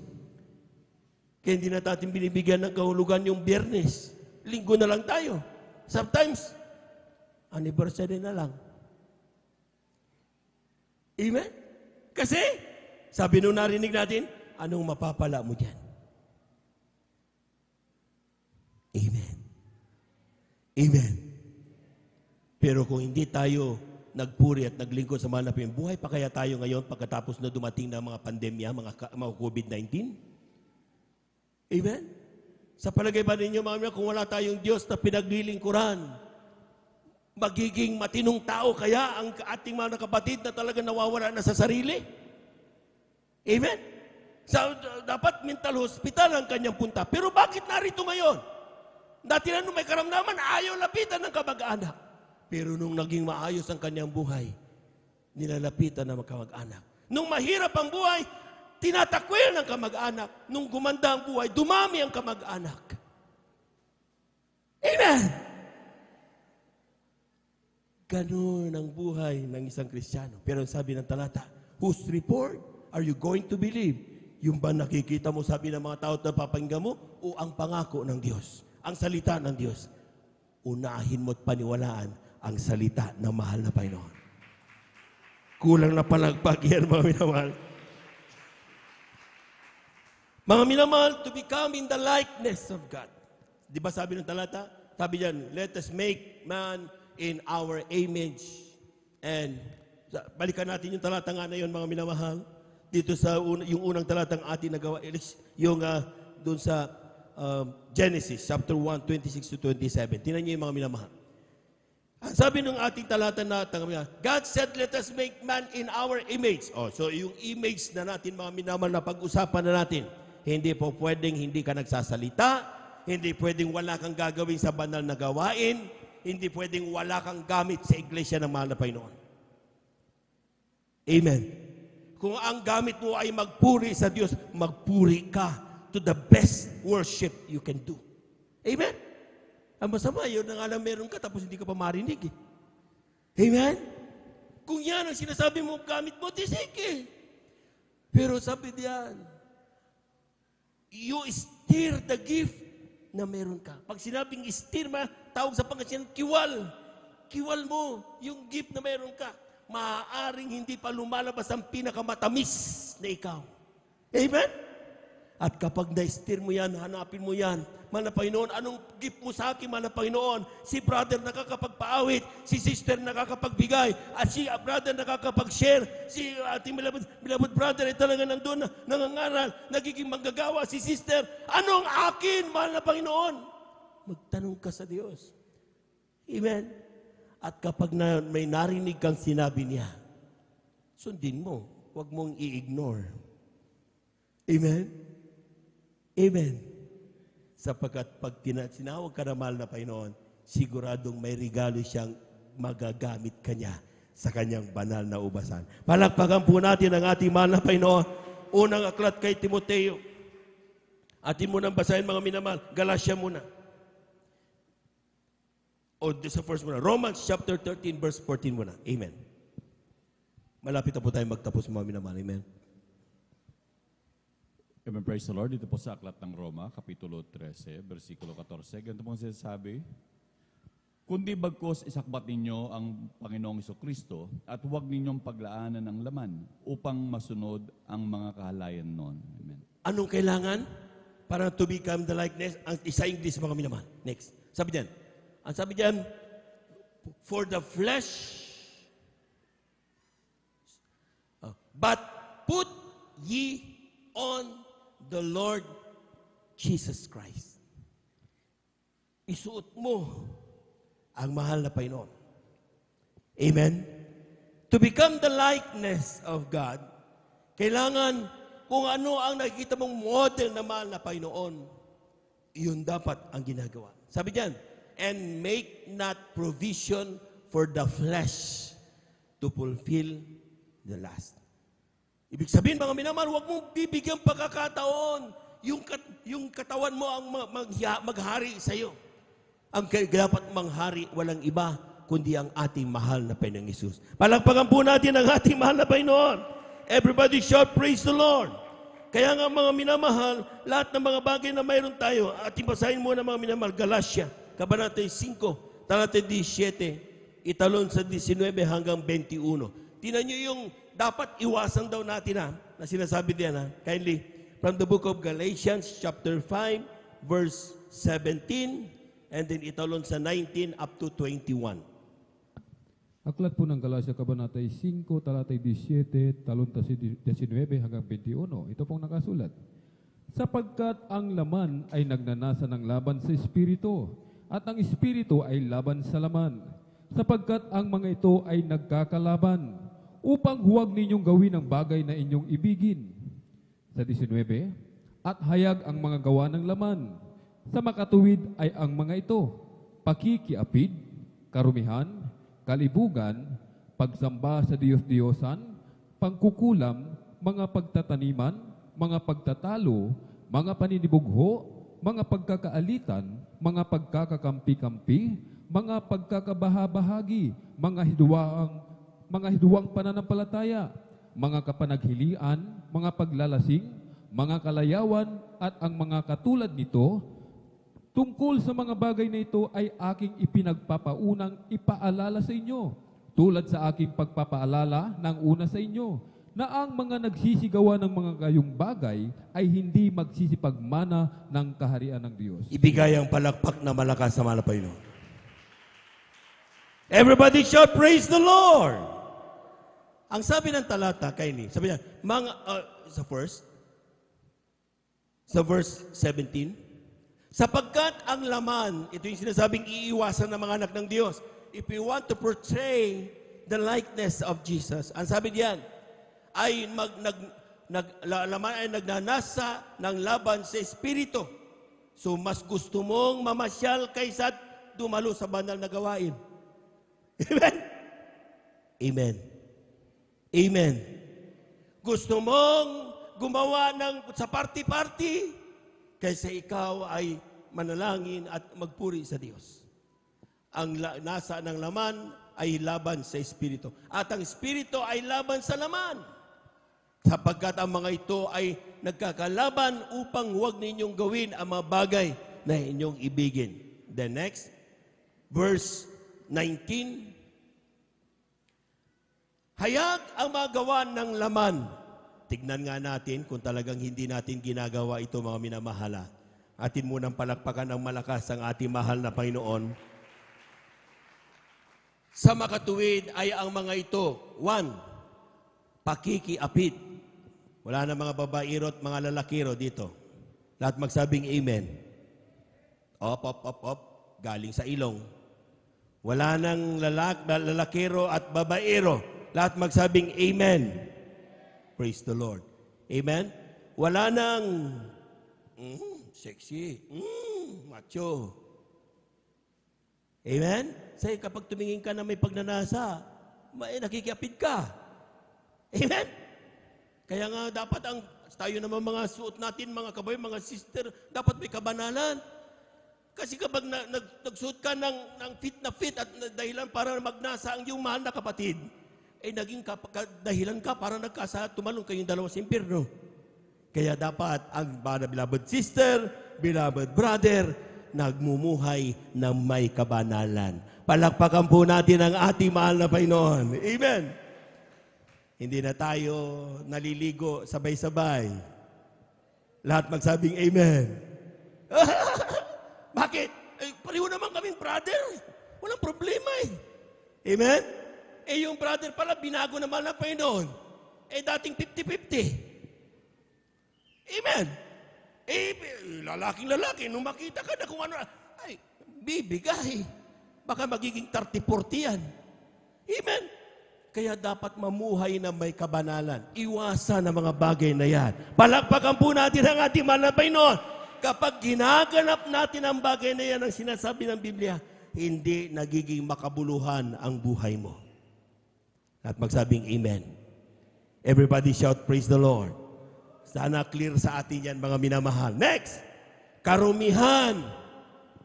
A: Kaya hindi na natin binibigyan ng kahulugan yung Biyernes. Linggo na lang tayo. Sometimes, anniversary na lang. Amen? Kasi, sabi nung narinig natin, anong mapapala mo dyan? Amen. Amen. Pero kung hindi tayo nagpuri at naglingkod sa mahal na Panginoon, buhay pa kaya tayo ngayon pagkatapos na dumating na mga pandemya, mga COVID-19? Amen? Sa palagay ba ninyo, mga minamahal, kung wala tayong Diyos na pinaglilingkuran, magiging matinong tao kaya ang ating mga kapatid na talaga nawawala na sa sarili? Amen? Dapat mental hospital ang kanyang punta. Pero bakit narito ngayon? Dati na nung may karamdaman, ayaw lapitan ng kamag-anak. Pero nung naging maayos ang kanyang buhay, nilalapitan ng kamag-anak. Nung mahirap ang buhay, tinatakwil ng kamag-anak. Nung gumanda ang buhay, dumami ang kamag-anak. Amen! Ganun ang buhay ng isang Kristiyano. Pero sabi ng talata, whose report are you going to believe? Yung ba nakikita mo, sabi ng mga tao na papakinggan mo, o ang pangako ng Diyos? Ang salita ng Diyos? Unahin mo't paniwalaan ang salita ng mahal na Panginoon. Kulang na palagpag yan, mga minamahal. Mga minamahal, to become in the likeness of God. Di ba sabi ng talata? Sabi diyan, let us make man in our image. And balikan natin yung talata nga na yun, mga minamahal. Dito sa yung unang talatang ating nagawa, yung doon sa Genesis chapter 1, 26 to 27. Tingnan niyo yung mga minamahal. Ang sabi ng ating talata na God said, let us make man in our image. Oh, so yung image na natin, mga minamahal, na pag-usapan na natin, hindi po pwedeng hindi ka nagsasalita, hindi pwedeng wala kang gagawin sa banal na gawain, hindi pwedeng wala kang gamit sa iglesia ng mahal na Panginoon. Amen. Kung ang gamit mo ay magpuri sa Diyos, magpuri ka to the best worship you can do. Amen? Ang masama, yun na nga lang meron ka tapos hindi ka pa marinig eh. Amen? Kung yan ang sinasabi mo, gamit mo, di sige. Pero sabi diyan, you stir the gift na meron ka. Pag sinabing stir, tawag sa Pangasinan, kiwal. Kiwal mo yung gift na meron ka. Maaaring hindi pa lumalabas ang pinakamatamis na ikaw. Amen? At kapag na-stir mo yan, hanapin mo yan, mahal na Panginoon, anong gift mo sa akin, mahal na Panginoon? Si brother nakakapagpaawit, si sister nakakapagbigay, at si brother nakakapag-share, si ating beloved brother ay talaga nandun, nangangaral, nagiging manggagawa, si sister, anong akin, mahal na Panginoon? Magtanong ka sa Diyos. Amen? At kapag may narinig kang sinabi niya, sundin mo, huwag mong i-ignore. Amen? Amen. Sapagkat pag sinawag ka na mahal na Panginoon, siguradong may regalo siyang magagamit kanya sa kanyang banal na ubasan. Palakpakan po natin ang ating mahal na Panginoon. Unang aklat kay Timoteo. Atin mo nang basahin, mga minamahal. Galatia muna. O sa first muna. Romans chapter 13 verse 14 muna. Amen. Malapit na po tayo magtapos, mga minamahal. Amen.
E: Amen, praise the Lord. Dito po sa Aklat ng Roma, Kapitulo 13, versikulo 14. Ganito pong sinasabi, kundi bagkos isakbat ninyo ang Panginoong Jesucristo at huwag ninyong paglaanan ng laman upang masunod ang mga kahalayan noon. Amen.
A: Anong kailangan para to become the likeness? Ang isa English, mga minamahal. Next. Sabi diyan. Ang sabi diyan, for the flesh, but put ye on the Lord Jesus Christ. Isuot mo ang mahal na Panginoon. Amen? To become the likeness of God, kailangan kung ano ang nakikita mong model na mahal na Panginoon, yun dapat ang ginagawa. Sabi diyan, and make not provision for the flesh to fulfill the lust. Ibig sabihin, mga minamahal, huwag mong bibigyan pagkakataon. Yung katawan mo ang maghari sa iyo. Ang dapat manghari, walang iba, kundi ang ating mahal na Panginoong Hesus. Palakpakan po natin ang ating mahal na Panginoon. Everybody shout, praise the Lord. Kaya nga mga minamahal, lahat ng mga bagay na mayroon tayo, ating basahin muna mga minamahal, Galatia, Kabanata 5, talata 17, italon sa 19 hanggang 21. Tingnan nyo yung dapat iwasan daw natin na sinasabi diyan kindly, from the book of Galatians chapter 5, verse 17, and then italon sa 19 up to 21.
C: Aklat po ng Galacia, Kabanata 5, talata 17, talon sa 19 hanggang 21. Ito pong nakasulat. Sapagkat ang laman ay nagnanasa ng laban sa Espiritu, at ang Espiritu ay laban sa laman. Sapagkat ang mga ito ay nagkakalaban, upang huwag ninyong gawin ang bagay na inyong ibigin. Sa 19, at hayag ang mga gawa ng laman. Sa makatuwid ay ang mga ito, pakikiapid, karumihan, kalibugan, pagsamba sa Diyos-Diyosan, pangkukulam, mga pagtataniman, mga pagtatalo, mga paninibugho, mga pagkakaalitan, mga pagkakakampi-kampi, mga pagkakabahabahagi, mga hiduwang pananampalataya, mga kapanaghilian, mga paglalasing, mga kalayawan, at ang mga katulad nito. Tungkol sa mga bagay na ito ay aking ipinagpapaunang ipaalala sa inyo, tulad sa aking pagpapaalala ng una sa inyo, na ang mga nagsisigawa ng mga gayong bagay ay hindi magsisipagmana ng kaharian ng Diyos.
A: Ibigay ang palakpak na malakas sa mahal na Panginoon. Everybody shout, praise the Lord! Ang sabi ng talata, Kaini, sabi niya, sa verse 17, sapagkat ang laman, ito yung sinasabing iiwasan ng mga anak ng Diyos. If we want to portray the likeness of Jesus, ang sabi diyan, ay laman ay nagnanasa ng laban sa Espiritu. So mas gusto mong mamasyal kaysa dumalo sa banal na gawain. Amen? Amen. Amen. Gusto mong gumawa sa party-party kaysa ikaw ay manalangin at magpuri sa Diyos. Ang nasa ng laman ay laban sa Espiritu. At ang Espiritu ay laban sa laman. Sapagkat ang mga ito ay nagkakalaban upang huwag ninyong gawin ang mga bagay na inyong ibigin. The next, verse 19. Hayag ang mga gawa ng laman. Tignan nga natin kung talagang hindi natin ginagawa ito, mga minamahala. Atin munang palakpakan ng malakas ang ating mahal na Panginoon. Sa makatuwid ay ang mga ito. 1, pakikiapid. Wala na mga babaero at mga lalakiro dito. Lahat magsabing amen. Op. Galing sa ilong. Wala nang lalakiro at babaero. Lahat magsabing amen. Praise the Lord. Amen? Wala nang sexy, macho. Amen? Say, kapag tumingin ka na may pagnanasa, nakikiapid ka. Amen? Kaya nga dapat tayo naman mga suot natin, mga kabayo, mga sister, dapat may kabanalan. Kasi kapag nagsuot ka ng fit na fit at dahilan para magnasa ang iyong mahal na kapatid, naging dahilan ka para tumalong kayong dalawa sa impyerno. Kaya dapat ang beloved sister, beloved brother, nagmumuhay na may kabanalan. Palakpakan po natin ang ating mahal na Panginoon. Amen. Hindi na tayo naliligo sabay-sabay. Lahat magsabing amen. Bakit? Pareho naman kaming brother. Walang problema Amen? Yung brother pala, binago naman ng Panginoon. Dating 50-50. Amen? Lalaking-lalaki, nung makita ka na kung ano, bibigay. Baka magiging 30-40 yan. Amen? Kaya dapat mamuhay na may kabanalan. Iwasan ang mga bagay na yan. Palakpakan po natin ang ating mahal na Panginoon. Kapag ginaganap natin ang bagay na yan, ang sinasabi ng Biblia, hindi nagiging makabuluhan ang buhay mo. At magsabing amen. Everybody shout, praise the Lord. Sana clear sa atin yan, mga minamahal. Next, karumihan.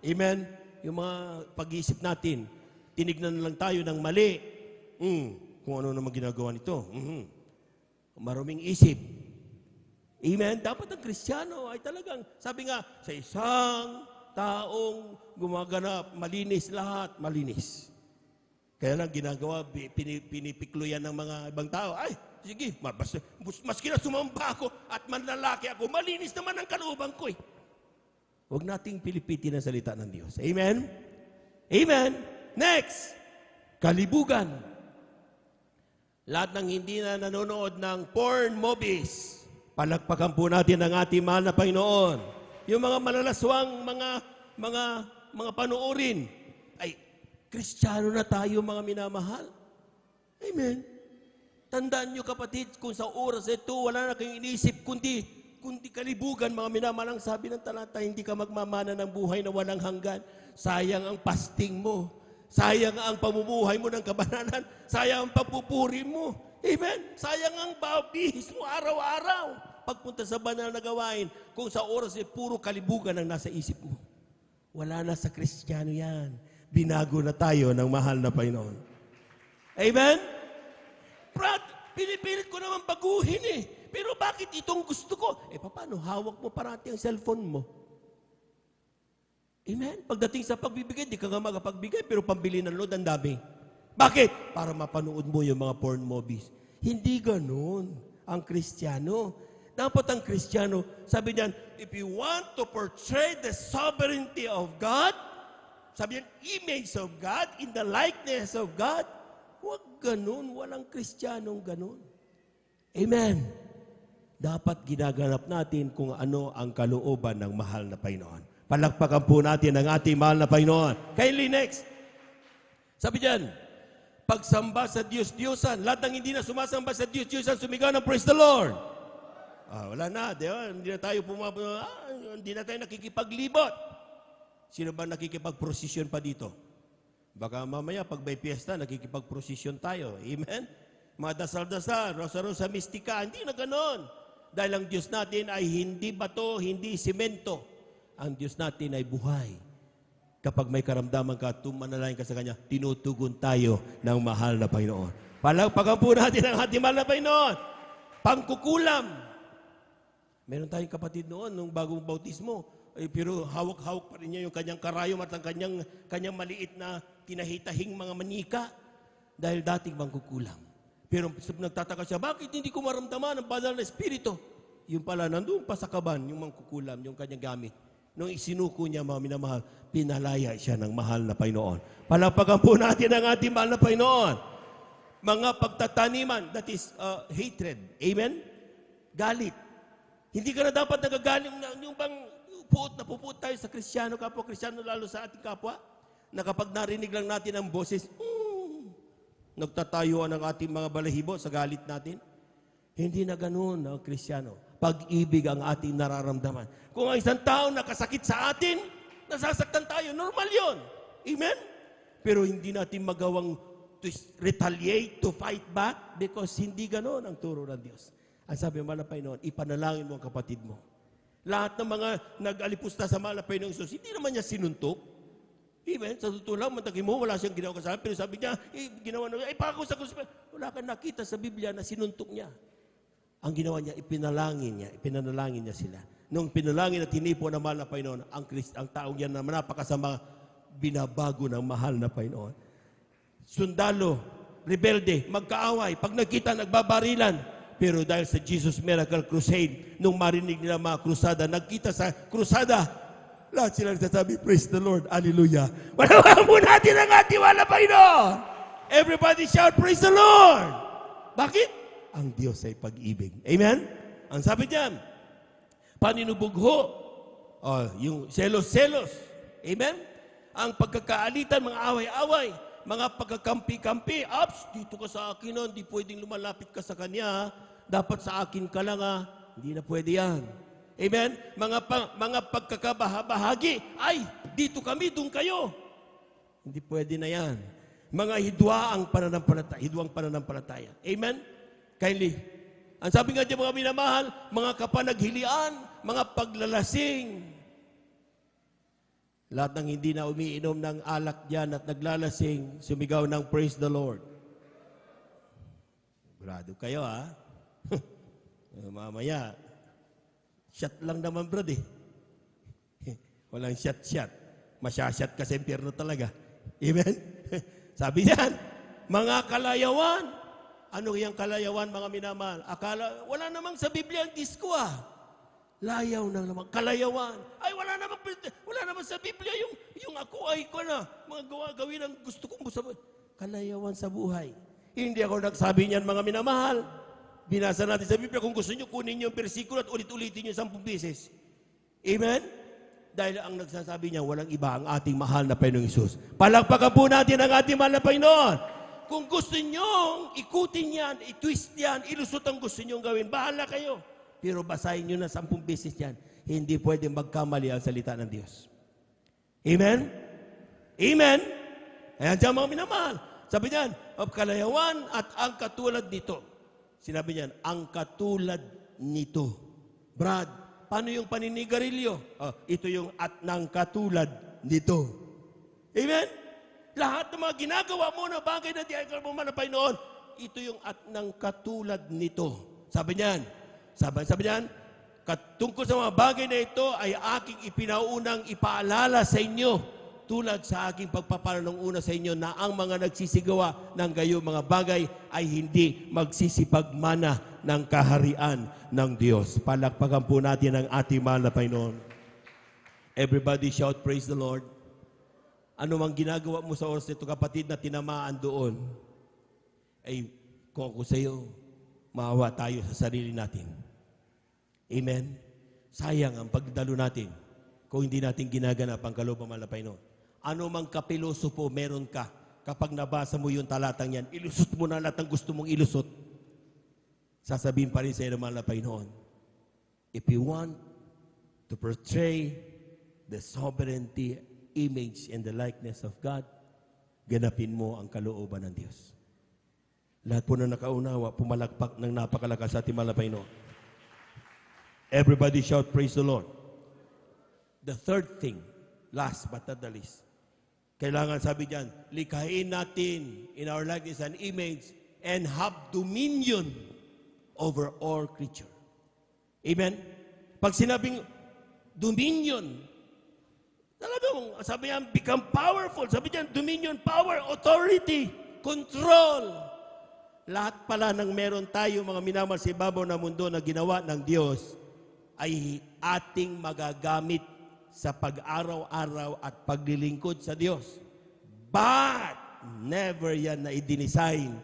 A: Amen? Yung mga pag-iisip natin, tinignan na lang tayo ng mali. Kung ano naman ginagawa nito. Maruming isip. Amen? Dapat ang Kristiyano ay talagang, sabi nga, sa isang taong gumaganap, malinis lahat, malinis. Kaya lang ginagawa, pinipikluyan ng mga ibang tao. Ay, sige, maski na sumamba ako at manlalaki ako, malinis naman ang kalooban ko eh. Huwag nating pilipitin ang salita ng Diyos. Amen? Amen? Next, kalibugan. Lahat ng hindi na nanonood ng porn movies, palakpakan po natin ang ating mahal na Panginoon. Yung mga malalaswang, mga panuorin, ay, Kristiyano na tayo, mga minamahal. Amen. Tandaan nyo, kapatid, kung sa oras ito, wala na kayong inisip, kundi kalibugan, mga minamahal. Ang sabi ng talata, hindi ka magmamana ng buhay na walang hanggan. Sayang ang fasting mo. Sayang ang pamumuhay mo ng kabananan. Sayang ang papupuri mo. Amen. Sayang ang bihis mo araw-araw. Pagpunta sa banal na gawain, kung sa oras ay puro kalibugan ang nasa isip mo. Wala na sa Kristiyano yan. Binago na tayo ng mahal na Panginoon. Amen? Brad, pinipilit ko naman baguhin eh. Pero bakit itong gusto ko? Paano? Hawak mo parati ang cellphone mo. Amen? Pagdating sa pagbibigay, di ka nga magapagbigay, pero pambili ng load, ang dami. Bakit? Para mapanood mo yung mga porn movies. Hindi ganun ang Kristiyano. Dapat ang Kristiyano, sabi niyan, if you want to portray the sovereignty of God, sabi niyan, image of God, in the likeness of God, huwag ganun. Walang Kristiyanong ganun. Amen. Dapat ginaganap natin kung ano ang kalooban ng mahal na Panginoon. Palakpakan po natin ang ating mahal na Panginoon. Kindly next. Sabi diyan, pagsamba sa Diyos-Diyosan. Lahat ng hindi na sumasamba sa Diyos-Diyosan, sumigaw ng praise the Lord. Wala na, di ba? Hindi na tayo hindi na tayo nakikipaglibot. Sino ba nakikipag-prosesyon pa dito? Baka mamaya pag may piyesta, nakikipag-prosesyon tayo. Amen? Mga dasal-dasal, rosa-rosa mistika, hindi na ganon. Dahil ang Diyos natin ay hindi bato, hindi simento. Ang Diyos natin ay buhay. Kapag may karamdaman ka, tumanalangin ka sa Kanya, tinutugon tayo ng mahal na Panginoon. Palagpagan po natin ang ating mahal na Panginoon. Pangkukulam. Meron tayong kapatid noon, nung bagong bautismo, pero hawak-hawak pa rin niya yung kanyang karayom at ang kanyang maliit na tinahitahing mga manika dahil dating mangkukulam. Pero nagtataka siya, bakit hindi ko maramdaman ang banal na espiritu? Yung pala, nandun pa sa kaban, yung mangkukulam, yung kanyang gamit. Nung isinuko niya, mga minamahal, pinalaya siya ng mahal na Panginoon. Palagpagan po natin ang ating mahal na Panginoon. Mga pagtataniman, that is hatred. Amen? Galit. Hindi ka na dapat nagagaling, yung bang napupuot tayo sa Kristiyano, kapwa Kristiyano, lalo sa ating kapwa, na kapag narinig lang natin ang boses, nagtatayuan ang ating mga balahibo sa galit natin. Hindi na ganoon ang Kristiyano. Pag-ibig ang ating nararamdaman. Kung ang isang tao nakasakit sa atin, nasasaktan tayo, normal yon. Amen? Pero hindi natin magawang to retaliate, to fight back, because hindi ganoon ang turo ng Diyos. Ang sabi ng mahal na Panginoon, ipanalangin mo ang kapatid mo. Lahat ng mga nag-alipusta sa mahal na Panginoong Isus, hindi naman niya sinuntok. Amen? Sa totoo lang, matagin mo, wala siyang ginawa kasalanan. Pero sabi niya, ginawa na, pako sa krus. Wala kang nakita sa Biblia na sinuntok niya. Ang ginawa niya, ipinanalangin niya sila. Nung pinalangin at tinipon ng mahal na Panginoon, ang taong yan na napakasama, binabago ng mahal na Panginoon. Sundalo, rebelde, magkaaway, pag nagkita, nagbabarilan. Pero dahil sa Jesus Miracle Crusade, nung marinig nila mga krusada, nagkita sa krusada, lahat sila nagsasabi, praise the Lord, hallelujah. Malawakan po natin ang ating mahal na Panginoon. Everybody shout, praise the Lord. Bakit? Ang Diyos ay pag-ibig. Amen? Ang sabi diyan, paninubugho, yung selos-selos. Amen? Ang pagkakaalitan, mga away-away, mga pagkakampi-kampi, dito ka sa akin, hindi pwedeng lumalapit ka sa Kanya, dapat sa akin ka lang, hindi na pwede yan. Amen? Mga pagkakabahagi, dito kami, doon kayo. Hindi pwede na yan. Mga hidwaang pananampalataya. Amen? Kindly, Ang sabi nga dyan mga minamahal, mga kapanaghilian, mga paglalasing. Lahat ng hindi na umiinom ng alak dyan at naglalasing, sumigaw ng praise the Lord. Brado kayo ha. Mamaya, shot lang naman brad eh. Walang shot. Masyashot ka sa impyerno talaga. Amen? Sabi niyan, mga kalayawan. Ano yung kalayawan mga minamahal? Akala, wala namang sa Biblia ang disco ah. Layaw na naman. Kalayawan. Ay, wala namang sa Biblia yung ako ay ko na. Mga gawin ang gusto kong busabuhin. Kalayawan sa buhay. Hindi ako nagsabi niyan mga minamahal. Binasa natin sa Biblia. Kung gusto niyo, kunin niyo yung persikulo at ulit-ulitin niyo 10 beses. Amen? Dahil ang nagsasabi niya, walang iba ang ating mahal na Panginoong Hesus. Palakpakan po natin ang ating mahal na Panginoon. Kung gusto niyong ikutin yan, i-twist yan, ilusot ang gusto niyong gawin, bahala kayo. Pero basahin niyo na 10 beses yan. Hindi pwede magkamali ang salita ng Diyos. Amen? Amen? Ayan dyan mga minamahal. Sabi niyan, of kalayawan at ang katulad nito. Sinabi niyan, ang katulad nito. Brad, paano yung paninigarilyo? Ito yung at ng katulad nito. Amen? Lahat ng mga ginagawa mo na bagay na di ay kalbumanapay noon, ito yung at ng katulad nito. Sabi niyan, tungkol sa mga bagay na ito ay aking ipinaunang ipaalala sa inyo, tulad sa aking pagpapala nung una sa inyo na ang mga nagsisigawa ng gayo mga bagay ay hindi magsisipagmana ng kaharian ng Diyos. Palakpakan po natin ang ating mahal na Panginoon. Everybody shout, praise the Lord. Ano mang ginagawa mo sa oras nito, kapatid, na tinamaan doon, ay kung ako sa iyo, maawa tayo sa sarili natin. Amen? Sayang ang pagdalo natin kung hindi natin ginaganap ang kalooban ng Panginoon. Ano mang kapilosopo meron ka, kapag nabasa mo yung talatang yan, ilusot mo na lahat ng gusto mong ilusot. Sasabihin pa rin sa iyo ng mahal na Panginoon, if you want to portray the sovereignty, image and the likeness of God, ganapin mo ang kalooban ng Diyos. Lahat po na nakaunawa, pumalakpak ng napakalakas sa ating mahal na Panginoon. Everybody shout, praise the Lord. The third thing, last but not the least, kailangan sabi diyan, likhain natin in our likeness and image and have dominion over all creature. Amen? Pag sinabing dominion, talagang, sabi niyan, become powerful. Sabi niyan, dominion, power, authority, control. Lahat pala ng meron tayo, mga minamahal sa ibabaw ng mundo na ginawa ng Diyos, ay ating magagamit sa pag-araw-araw at paglilingkod sa Diyos. But, never yan na i-design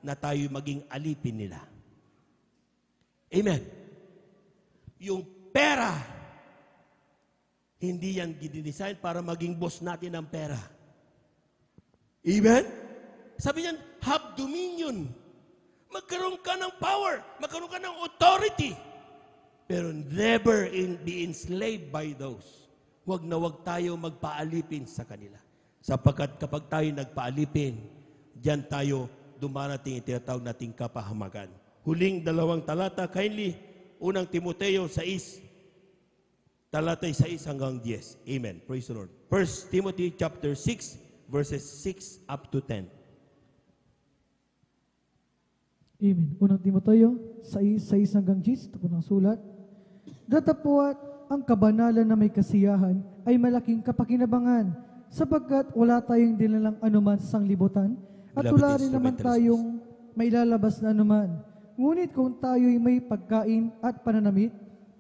A: na tayo maging alipin nila. Amen. Yung pera, hindi yan gidesign para maging boss natin ng pera. Amen? Sabi niyan, have dominion. Magkaroon ka ng power. Magkaroon ka ng authority. Pero never be enslaved by those. Huwag na huwag tayo magpaalipin sa kanila. Sapagkat kapag tayo nagpaalipin, diyan tayo dumarating yung tinatawag nating kapahamagan. Huling 2 talata, kindly, 1 Timoteo 6, talatay 6 hanggang 10. Amen. Praise the Lord. 1 Timothy chapter 6, verses 6 up to 10.
F: Amen. 1 Timoteo 6 hanggang 10, ito po ng sulat. Datapwat ang kabanalan na may kasiyahan ay malaking kapakinabangan, sapagkat wala tayong dinalang anuman sa sanglibutan, at wala rin naman tayong may lalabas na anuman. Ngunit kung tayo'y may pagkain at pananamit,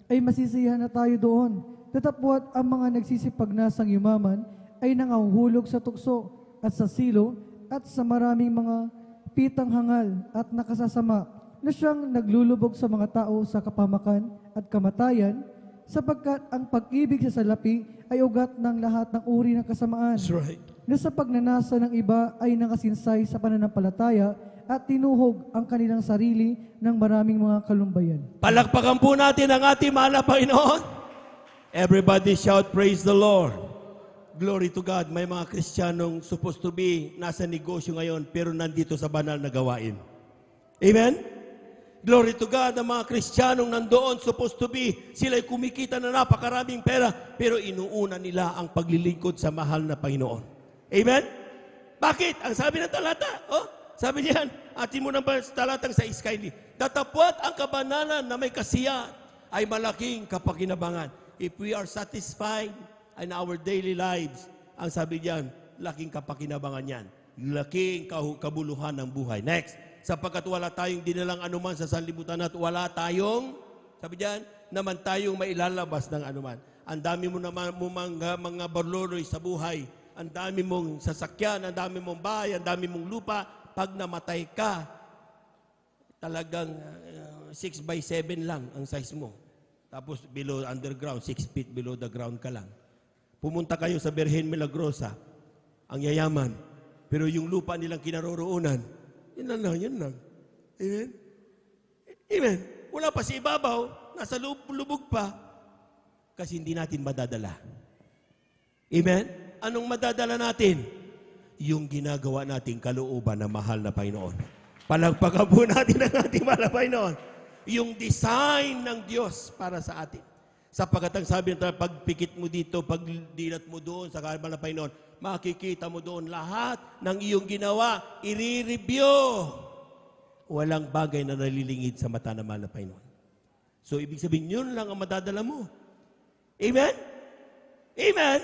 F: ay masisiyahan na tayo doon. Datapwat ang mga nagsisipag na sangyumaman ay nangahuhulog sa tukso at sa silo at sa maraming mga pitang hangal at nakasasama na siyang naglulubog sa mga tao sa kapamakan at kamatayan, sapagkat ang pag-ibig sa salapi ay ugat ng lahat ng uri ng kasamaan.
A: That's right.
F: Na sa pagnanasa ng iba ay nakasinsay sa pananampalataya at tinuhog ang kanilang sarili ng maraming mga kalumbayan.
A: Palakpakan po natin ang ating mahal na Panginoon. Everybody shout, praise the Lord. Glory to God. May mga Kristiyanong supposed to be nasa negosyo ngayon pero nandito sa banal na gawain. Amen? Glory to God, ang mga Kristiyanong nandoon, supposed to be, sila'y kumikita na napakaraming pera, pero inuuna nila ang paglilingkod sa mahal na Panginoon. Amen? Bakit? Ang sabi ng talata, sabi niyan, atin mo naman sa talatang sa Skyly, datapwat ang kabanalan na may kasiya ay malaking kapakinabangan. If we are satisfied in our daily lives, ang sabi niyan, laking kapakinabangan yan. Laking kabuluhan ng buhay. Next, sapagkat wala tayong dinalang anuman sa sanlibutan at wala tayong, sabi diyan, naman tayong mailalabas ng anuman. Ang dami mo naman mga barloloy sa buhay, ang dami mong sasakyan, ang dami mong bahay, ang dami mong lupa. Pag namatay ka, talagang 6x7 lang ang size mo. Tapos below underground, 6 feet below the ground ka lang. Pumunta kayo sa Birhen Milagrosa, ang yayaman, pero yung lupa nilang kinaroroonan, yun lang. Amen? Amen? Wala pa sa ibabaw, nasa lubog pa, kasi hindi natin madadala. Amen? Anong madadala natin? Yung ginagawa nating kalooban na mahal na Panginoon. Palagpagan po natin ang ating mahal na Panginoon. Yung design ng Diyos para sa atin. Sapagkat ang sabi natin, pagpikit mo dito, pagdilat mo doon sa mahal na Panginoon, makikita mo doon lahat ng iyong ginawa, i-review. Walang bagay na nalilingid sa mata ng mahal na Panginoon. So, ibig sabihin, yun lang ang madadala mo. Amen? Amen?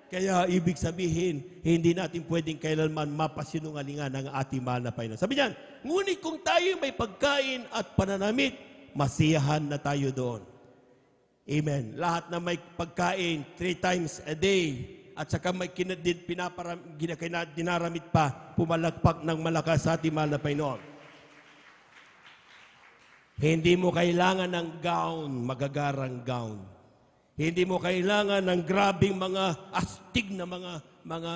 A: Kaya, ibig sabihin, hindi natin pwedeng kailanman mapasinungalingan ang ating mahal na Panginoon. Sabi niyan, ngunit kung tayo may pagkain at pananamit, masiyahan na tayo doon. Amen. Lahat na may pagkain 3 times a day at saka may dinaramit pa, pumalagpak ng malakas sa ating mahal na Panginoon. Hindi mo kailangan ng gown, magagarang gown. Hindi mo kailangan ng grabing mga astig na mga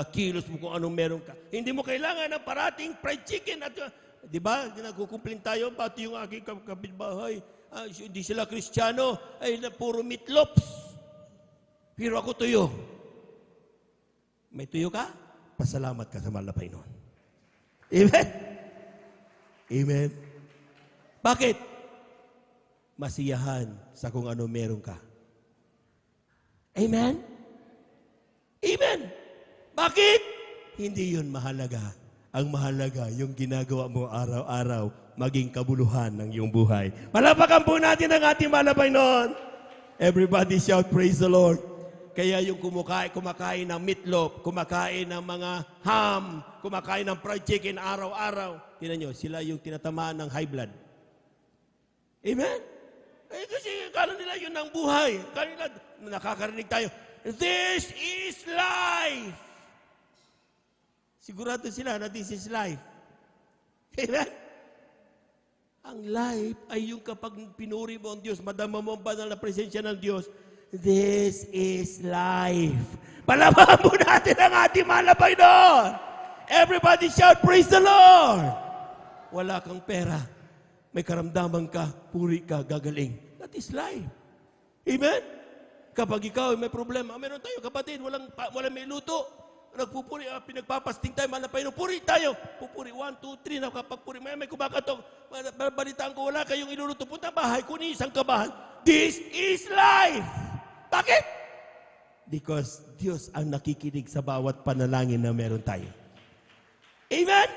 A: kilos mo kung anong meron ka. Hindi mo kailangan ng parating fried chicken. At, di ba, nagkukumplin tayo, pati yung aking kapitbahay, hindi sila Kristiyano, ay puro meatloaves. Pero ako tuyo. May tuyo ka? Pasalamat ka sa mahal na Panginoon. Amen? Amen? Bakit? Masiyahan sa kung ano meron ka. Amen? Amen? Bakit? Hindi yun mahalaga. Ang mahalaga, yung ginagawa mo araw-araw, maging kabuluhan ng iyong buhay. Palapakan po natin ang ating mahal na Panginoon. Everybody shout, praise the Lord. Kaya yung kumakain ng meatloaf, kumakain ng mga ham, kumakain ng fried chicken araw-araw, tingnan nyo, sila yung tinatamaan ng high blood. Amen? Kasi kala nila yun ang buhay. Kala nila, nakakarinig tayo, this is life. Sigurado sila na this is life. Amen? Ang life ay yung kapag pinuri mo ang Diyos, madama mo ang banal na presensya ng Diyos, this is life. Palabahan mo natin ang ating mahal na Panginoon. Everybody shout, praise the Lord. Wala kang pera, may karamdaman ka, puri ka, gagaling. That is life. Amen? Kapag ikaw may problema, meron tayo kapatid, walang may luto. Nagpupuri, pinagpapasting tayo, mahal na Panginoon, puri tayo. Pupuri, 1, 2, 3, nakapagpuri. May kumakatok. Balitaan ko, wala kayong iluluto. Punta bahay, kunin isang kabahan. This is life. Bakit? Because Diyos ang nakikinig sa bawat panalangin na meron tayo. Amen?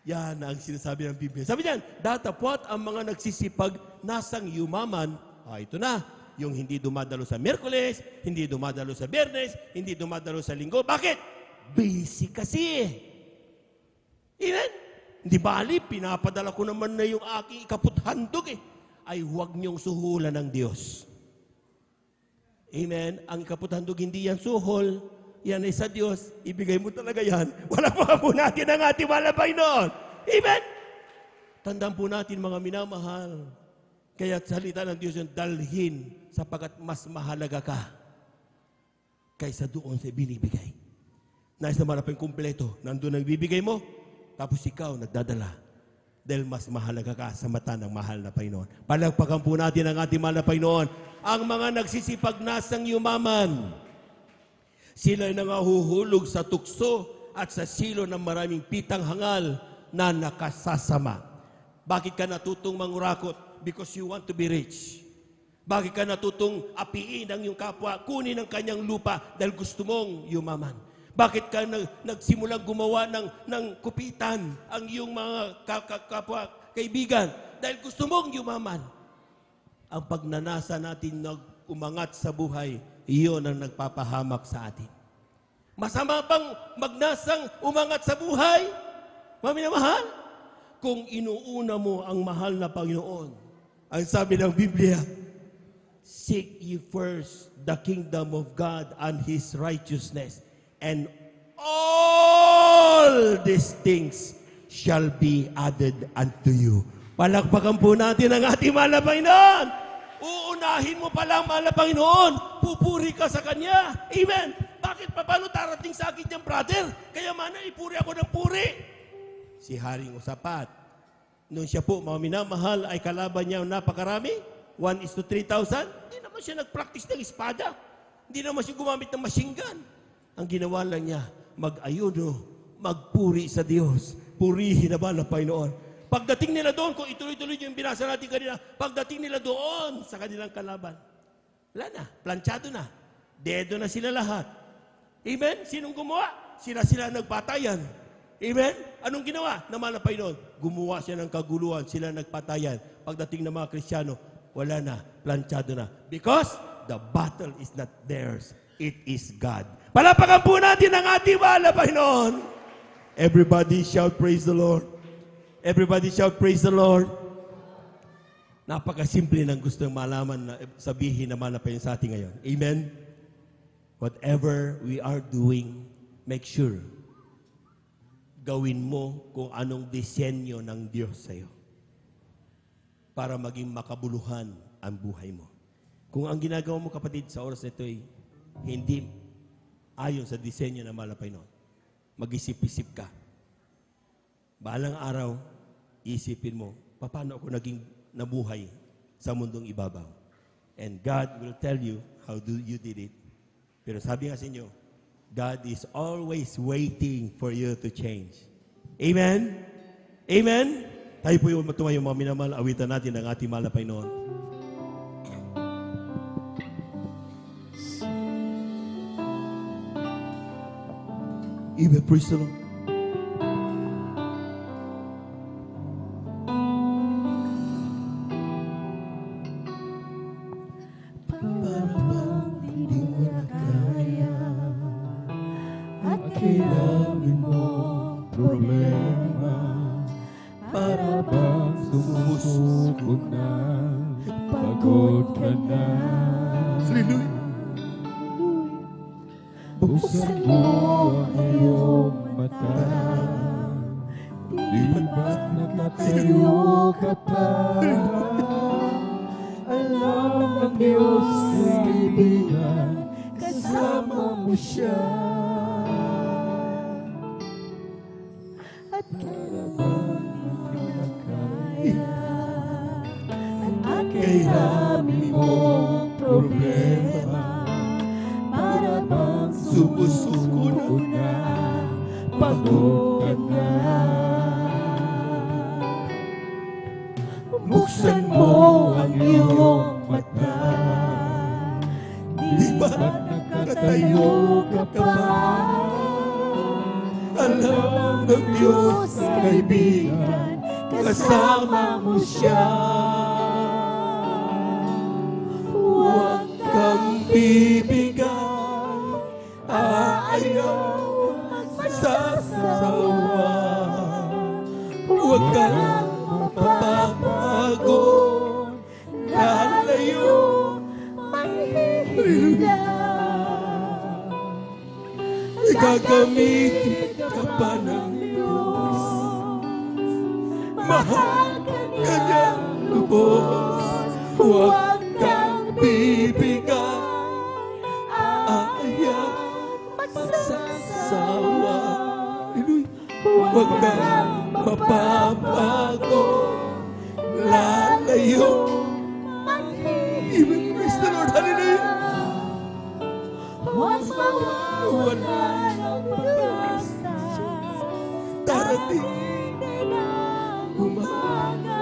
A: Yan ang sinasabi ng Biblia. Sabi niyan, datapwat ang mga nagsisipag nasang yumaman. Ito na. Yung hindi dumadalo sa Miyerkules, hindi dumadalo sa Biyernes, hindi dumadalo sa Linggo. Bakit? Busy kasi. Amen? Di bali, pinapadala ko naman na yung aking ikaputhandog ay huwag niyong suhulan ng Diyos. Amen? Ang ikaputhandog hindi yan suhol, yan ay sa Diyos. Ibigay mo talaga yan. Wala pa po natin ang ating malabay noon. Amen? Tandaan po natin mga minamahal. Kaya salita ng Diyos yung dalhin sapagkat mas mahalaga ka kaysa doon sa binibigay. Nais na maraping kumpleto, nandun ang bibigay mo, tapos ikaw nagdadala. Dahil mas mahalaga ka sa mata ng mahal na Panginoon. Palagpakan po natin ang ating mahal na Panginoon. Ang mga nagsisipag nasang yumaman, sila'y nangahuhulog sa tukso at sa silo ng maraming pitang hangal na nakasasama. Bakit ka natutong mangurakot? Because you want to be rich. Bakit ka natutong apiin ang iyong kapwa, kunin ang kanyang lupa dahil gusto mong yumaman? Bakit ka nagsimulang gumawa ng kupitan ang iyong mga kapwa kaibigan dahil gusto mong yumaman? Ang pagnanasa natin na umangat sa buhay, iyon ang nagpapahamak sa atin. Masama bang magnasang umangat sa buhay? Maminamahal? Kung inuuna mo ang mahal na Panginoon, ang sabi ng Biblia, seek ye first the kingdom of God and His righteousness, and all these things shall be added unto you. Palakpakan po natin ang ating mahal na Panginoon. Uunahin mo pala ang mahal na Panginoon. Pupuri ka sa Kanya. Amen. Bakit pa paano tarating sa akin yung brother? Kaya mana ipuri ako ng puri. Si Haring Usapat, nung siya po, mga minamahal, ay kalaban niya napakarami, 1:3,000, hindi naman siya nag-practice ng espada. Hindi naman siya gumamit ng machine gun. Ang ginawa lang niya, mag-ayuno, magpuri sa Diyos. Purihin naman ang Panginoon. Pagdating nila doon, kung ituloy-tuloy yung binasa natin kanina, pagdating nila doon sa kanilang kalaban, wala na, planchado na. Dedo na sila lahat. Amen? Sinong gumawa? Sila nagpatayan. Amen? Anong ginawa? Naman na Panginoon, gumawa siya ng kaguluhan, sila nagpatayan. Pagdating ng mga Kristiyano, wala na, planchado na. Because the battle is not theirs, it is God. Palapakan po natin ang ating mahal na Panginoon. Everybody shout, praise the Lord. Everybody shout, praise the Lord. Napakasimple ng gusto malaman na sabihin naman na Panginoon sa atin ngayon. Amen? Whatever we are doing, make sure gawin mo kung anong disenyo ng Diyos sa iyo para maging makabuluhan ang buhay mo. Kung ang ginagawa mo, kapatid, sa oras na ito ay hindi ayon sa disenyo ng mahal na Panginoon, mag-isip-isip ka. Balang araw, isipin mo, paano ako naging nabuhay sa mundong ibabaw? And God will tell you how you did it. Pero sabi nga sa inyo, God is always waiting for you to change. Amen? Amen? Tayo po yung matumayo, mga minamahal, awitan natin ang ating mahal na Panginoon. Amen. Praise the Lord.
C: Kailangan mo problema para bang sumusuko na, pagod ka na.
A: Hallelujah.
C: Buksan mo ang iyong mata, di ba't nakatayo ka pa? Alam ng Diyos kaibigan, kasama mo siya.
G: At kailangan pinakaya at kailangan mong problema para bang sumusuko na, pagod ka na. Buksan mo ang iyong mata, di ba nakatayo ka pa? Alam ng Diyos, kaibigan, kasama mo siya. Huwag kang bibigay, ayaw magsasawa. Huwag kang mapapago, lalayo, manghihila. Gagamitin ka pa ng Diyos, mahal ka niyang lubos. Huwag kang bibigay, ayaw magsasawa. Huwag kang mapapago, lalayo,
A: Amen. Praise the Lord. Hallelujah.
G: huwag mawawala ng pag-asa.
A: Darating.
G: Umaga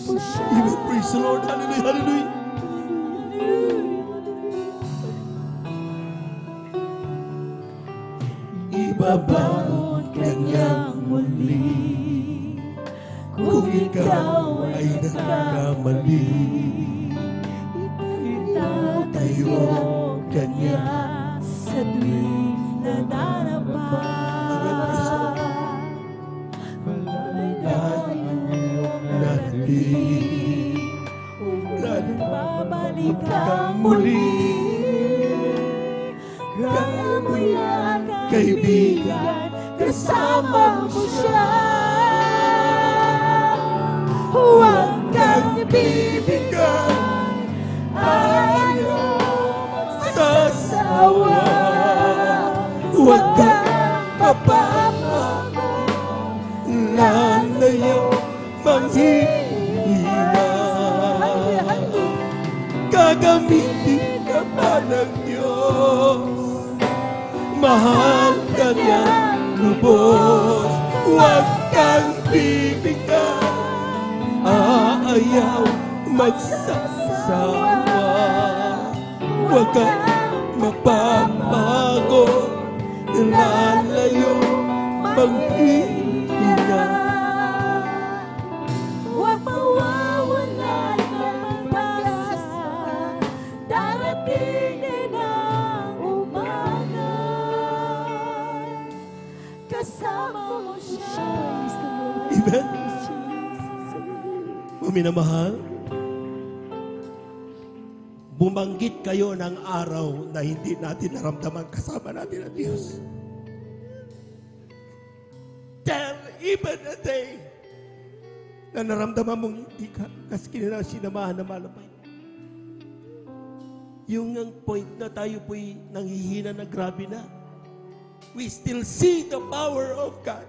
G: mo siya.
A: Amen. Praise the Lord. Hallelujah. Hallelujah.
G: Ibabangon kanyang muli kung ikaw ay nagkamali. Itatayo kanya sa tuwing nadarapa. Natin babalik kang muli. Kaya mo yan, kaibigan, kasama mo siya. Huwag kang bibigyan, ayaw magsasawa. Huwag kang papapago,
A: Lalayo manghihina. Gagamitin ka pa ng Diyos. Mahal ka niya, lubos. Huwag kang bibigyan, ayaw magsasawa. Huwag kang mapapago, lalayo manghihina.
G: huwag mawawalan ng pag-asa. Darating din ang umaga, kasama mo siya.
A: Amen. Minamahal, bumanggit kayo ng araw na hindi natin naramdaman kasama natin ang Diyos. Tell even a day na naramdaman mong hindi ka kasi sinamahan na malapay. Yung ang point na tayo po'y nanghihina na grabe na. We still see the power of God.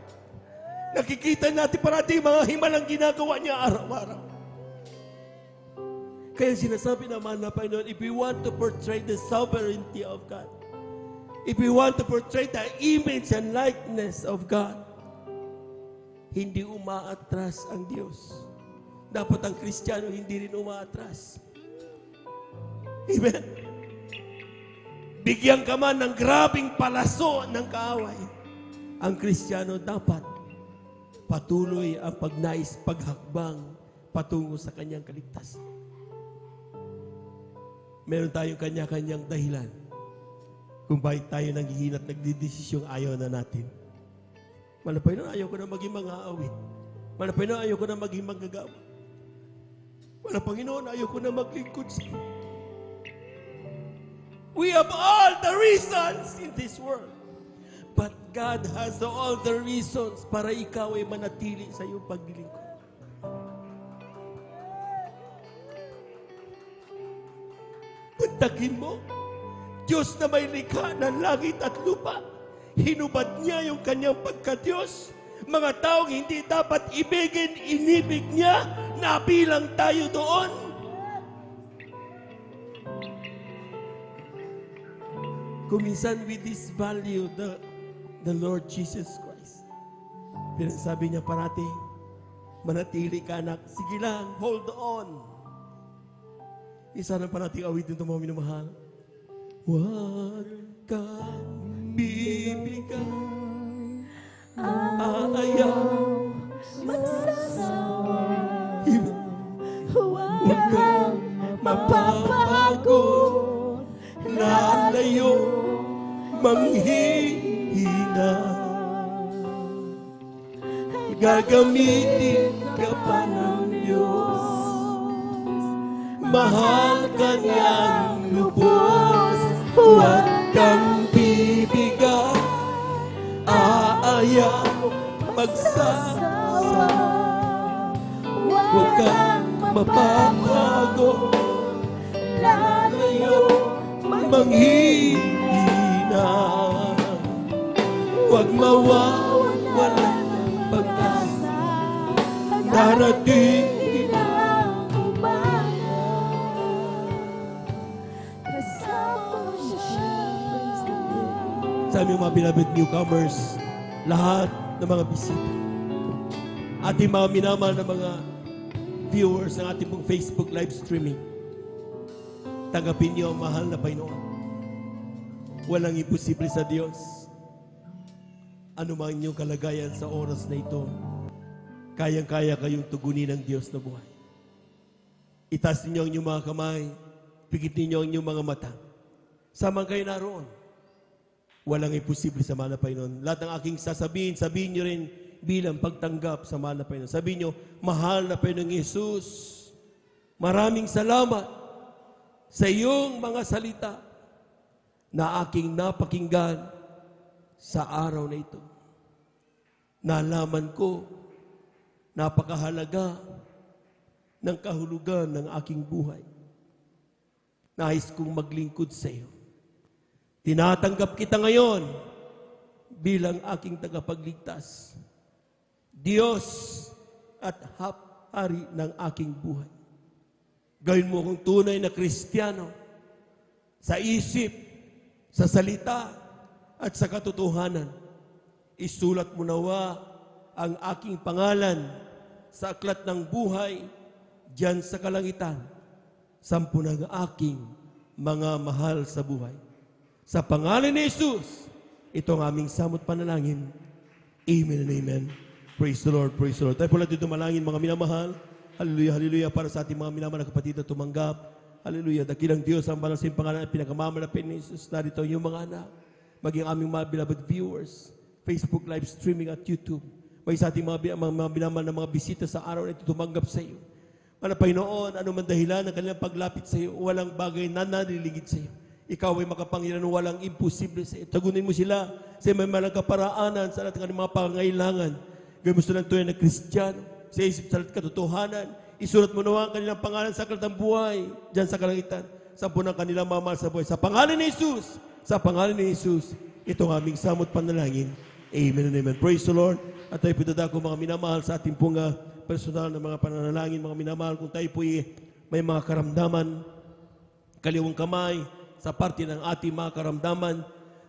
A: Nakikita natin parati mga himalang ginagawa niya araw-araw. Kaya sinasabi naman na Panginoon, if we want to portray the sovereignty of God, if we want to portray the image and likeness of God, hindi umaatras ang Diyos. Dapat ang Kristiyano hindi rin umaatras. Amen? Bigyan ka man ng grabing palaso ng kaaway, ang Kristiyano dapat patuloy ang pagnais, paghakbang patungo sa kanyang kaligtasan. Meron tayong kanya-kanyang dahilan kung bakit tayo nanghihina at nagdidesisyong ayaw na natin. Malapay na ayaw ko na maging mga awit. Malapay na ayaw ko na maging manggagawa. Panginoon, ayaw ko na maglingkod sa iyo. We have all the reasons in this world. But God has all the reasons para ikaw ay manatili sa iyong paglilingkod. Puntakin mo, Diyos na may likha ng langit at lupa, hinubad niya yung kanyang pagka-Diyos. Mga taong hindi dapat ibigin, inibig niya, nabilang tayo doon. Kung minsan we disvalue the Lord Jesus Christ. Pero sabi niya parati, manatili ka anak, sige lang, hold on. Isa na parating awit nito mga minamahal. Huwag kang bibigay, ayaw
G: magsasawa.
A: Huwag
G: Huwag kang mapapagod,
A: lalayo manghihina. Gagamitin ka pa ng Diyos. Mahal ka niyang lubos. Huwag kang bibigay, ayaw magsasawa. Huwag kang mapapago, lalayo manghihina. Huwag mawawala ng pag-asa, darating
G: ang umaga, kasama mo siya.
A: sa aming mga beloved newcomers, lahat ng mga bisita, ating mga minamahal na mga viewers ng ating pong Facebook live streaming. Tanggapin niyo ang mahal na Panginoon. Walang imposible sa Diyos. Ano man inyong kalagayan sa oras na ito, kayang-kaya kayong tugunin ng Diyos na buhay. Itaas ninyo ang inyong mga kamay, pikit ninyo ang inyong mga mata. Samang kayo naroon, walang imposible sa mahal na Panginoon. Lahat ng aking sasabihin, sabihin nyo rin bilang pagtanggap sa mahal na Panginoon. Sabihin nyo, mahal na Panginoong Yesus, maraming salamat sa iyong mga salita na aking napakinggan sa araw na ito. Nalaman ko, napakahalaga ng kahulugan ng aking buhay. Nais kong maglingkod sa iyo. Tinatanggap kita ngayon bilang aking tagapagligtas. Diyos at hari ng aking buhay. Gawin mo akong tunay na Kristiyano sa isip, sa salita, at sa katotohanan. Isulat mo nawa ang aking pangalan sa aklat ng buhay diyan sa kalangitan. 10 ng aking mga mahal sa buhay. Sa pangalan ni Jesus, ito ang aming samot panalangin. Amen and amen. Praise the Lord, praise the Lord. Tayo po natin tumalangin, mga minamahal. Hallelujah, hallelujah, para sa ating mga minamahal na kapatid na tumanggap. Hallelujah, dakilang Diyos ang balasin pangalan at pinagmamamalapin ni Jesus. Narito yung mga anak, maging aming mga beloved viewers, Facebook live streaming at YouTube. May sa ating mga minamahal na mga bisita sa araw na ito tumanggap sa iyo. Ano Panginoon, ano man dahilan ng kanilang paglapit sa iyo, walang bagay na naliligid sa iyo. Ikaw ay makapangyarihan, walang imposible sa iyo. Tagunin mo sila sa may malang kaparaanan sa lahat ng kanilang mga pangangailangan. Gawin mo sila ng tunay na Kristiyano sa isip sa lahat katotohanan. Isulat mo nawa ang kanilang pangalan sa aklat ng buhay diyan sa kalangitan. 10 ng kanilang mamahal sa buhay. Sa pangalan ni Jesus, sa pangalan ni Jesus, itong aming samot panalangin. Amen and amen. Praise the Lord. At tayo pitadako mga minamahal sa ating pong personal na mga pananalangin, mga minamahal. Kung tayo po may mga karamdaman, kaliwang kamay, sa parte ng ating mga karamdaman,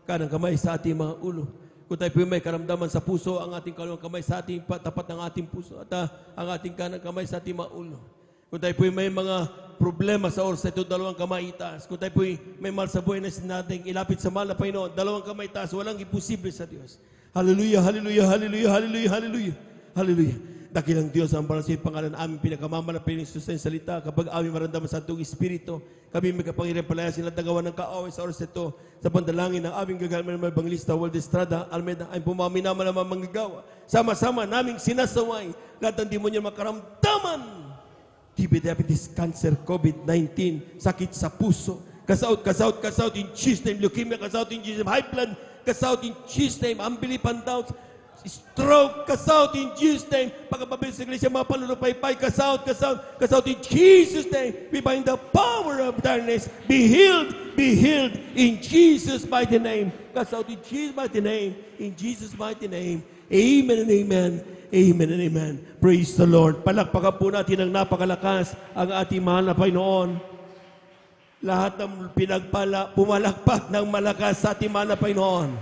A: kanang kamay sa ating mga ulo. Kung tayo po may karamdaman sa puso, ang ating kaliwang kamay sa ating tapat ng ating puso at ang ating kanang kamay sa ating mga ulo. Kung tayo po may mga problema sa oras na ito, 2 kamay itaas. Kung tayo po may mahal sa buhay na sinating ilapit sa mahal na Panginoon, 2 kamay itaas, walang imposible sa Diyos. Hallelujah, hallelujah, hallelujah, hallelujah, hallelujah, hallelujah. Dakilang Diyos ang balasin pangalan aming pinagmamamalapin ng Jesus sa salita. Kapag aming maramdaman sa Santong Espiritu, kami may kapangyarihan palaya sila tagawa ng kaaway sa oras ito. Sa pandalangin ng aming gagalman ng Evangelista Waldo Estrada Almeida ay pumaminaman ng mga manggagawa. Sama-sama naming sinasaway lahat ng demonyo makaramdaman. TB, diabetes, cancer, COVID-19, sakit sa puso, kasaut in Jesus' name, leukemia, kasaut in Jesus' name, high blood, kasaut in Jesus' name, unbelief and doubts, stroke, kasaut in Jesus' name. Pagkababilis sa iglesia, mga panunupaypay, kasaut in Jesus' name. We bind the power of darkness. Be healed in Jesus' mighty name. Kasaut in Jesus' mighty name. In Jesus' mighty name. Amen and amen. Amen and amen. Praise the Lord. Palakpakan po natin ng napakalakas ang ating mahal na Panginoon. Lahat ng pinagpala, pumalakpak ng malakas sa ating mahal na Panginoon.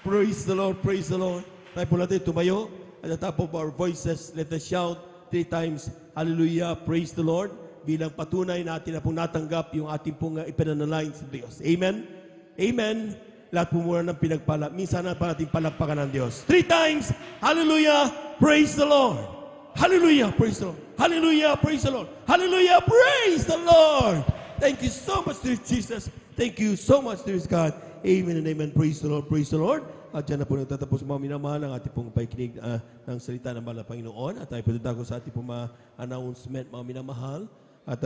A: Praise the Lord, praise the Lord. Tayo po natin tumayo. At the top of our voices, let us shout 3 times, Hallelujah, praise the Lord. Bilang patunay natin na pong natanggap yung ating pong ipinanalain sa Diyos. Amen? Amen. Lahat po muna ng pinagpala. Minsan na pa natin palakpakan ng Diyos. 3 times, Hallelujah, praise the Lord. Hallelujah, praise the Lord. Hallelujah, praise the Lord. Hallelujah, praise the Lord. Thank you so much, dear Jesus. Thank you so much, dear God. Amen and amen. Praise the Lord, praise the Lord. At dyan na po nagtatapos mga minamahal ang ating pong paikinig ng salita ng mahal na Panginoon. At tayo po nagtatapos sa ating pong announcement, mga minamahal. At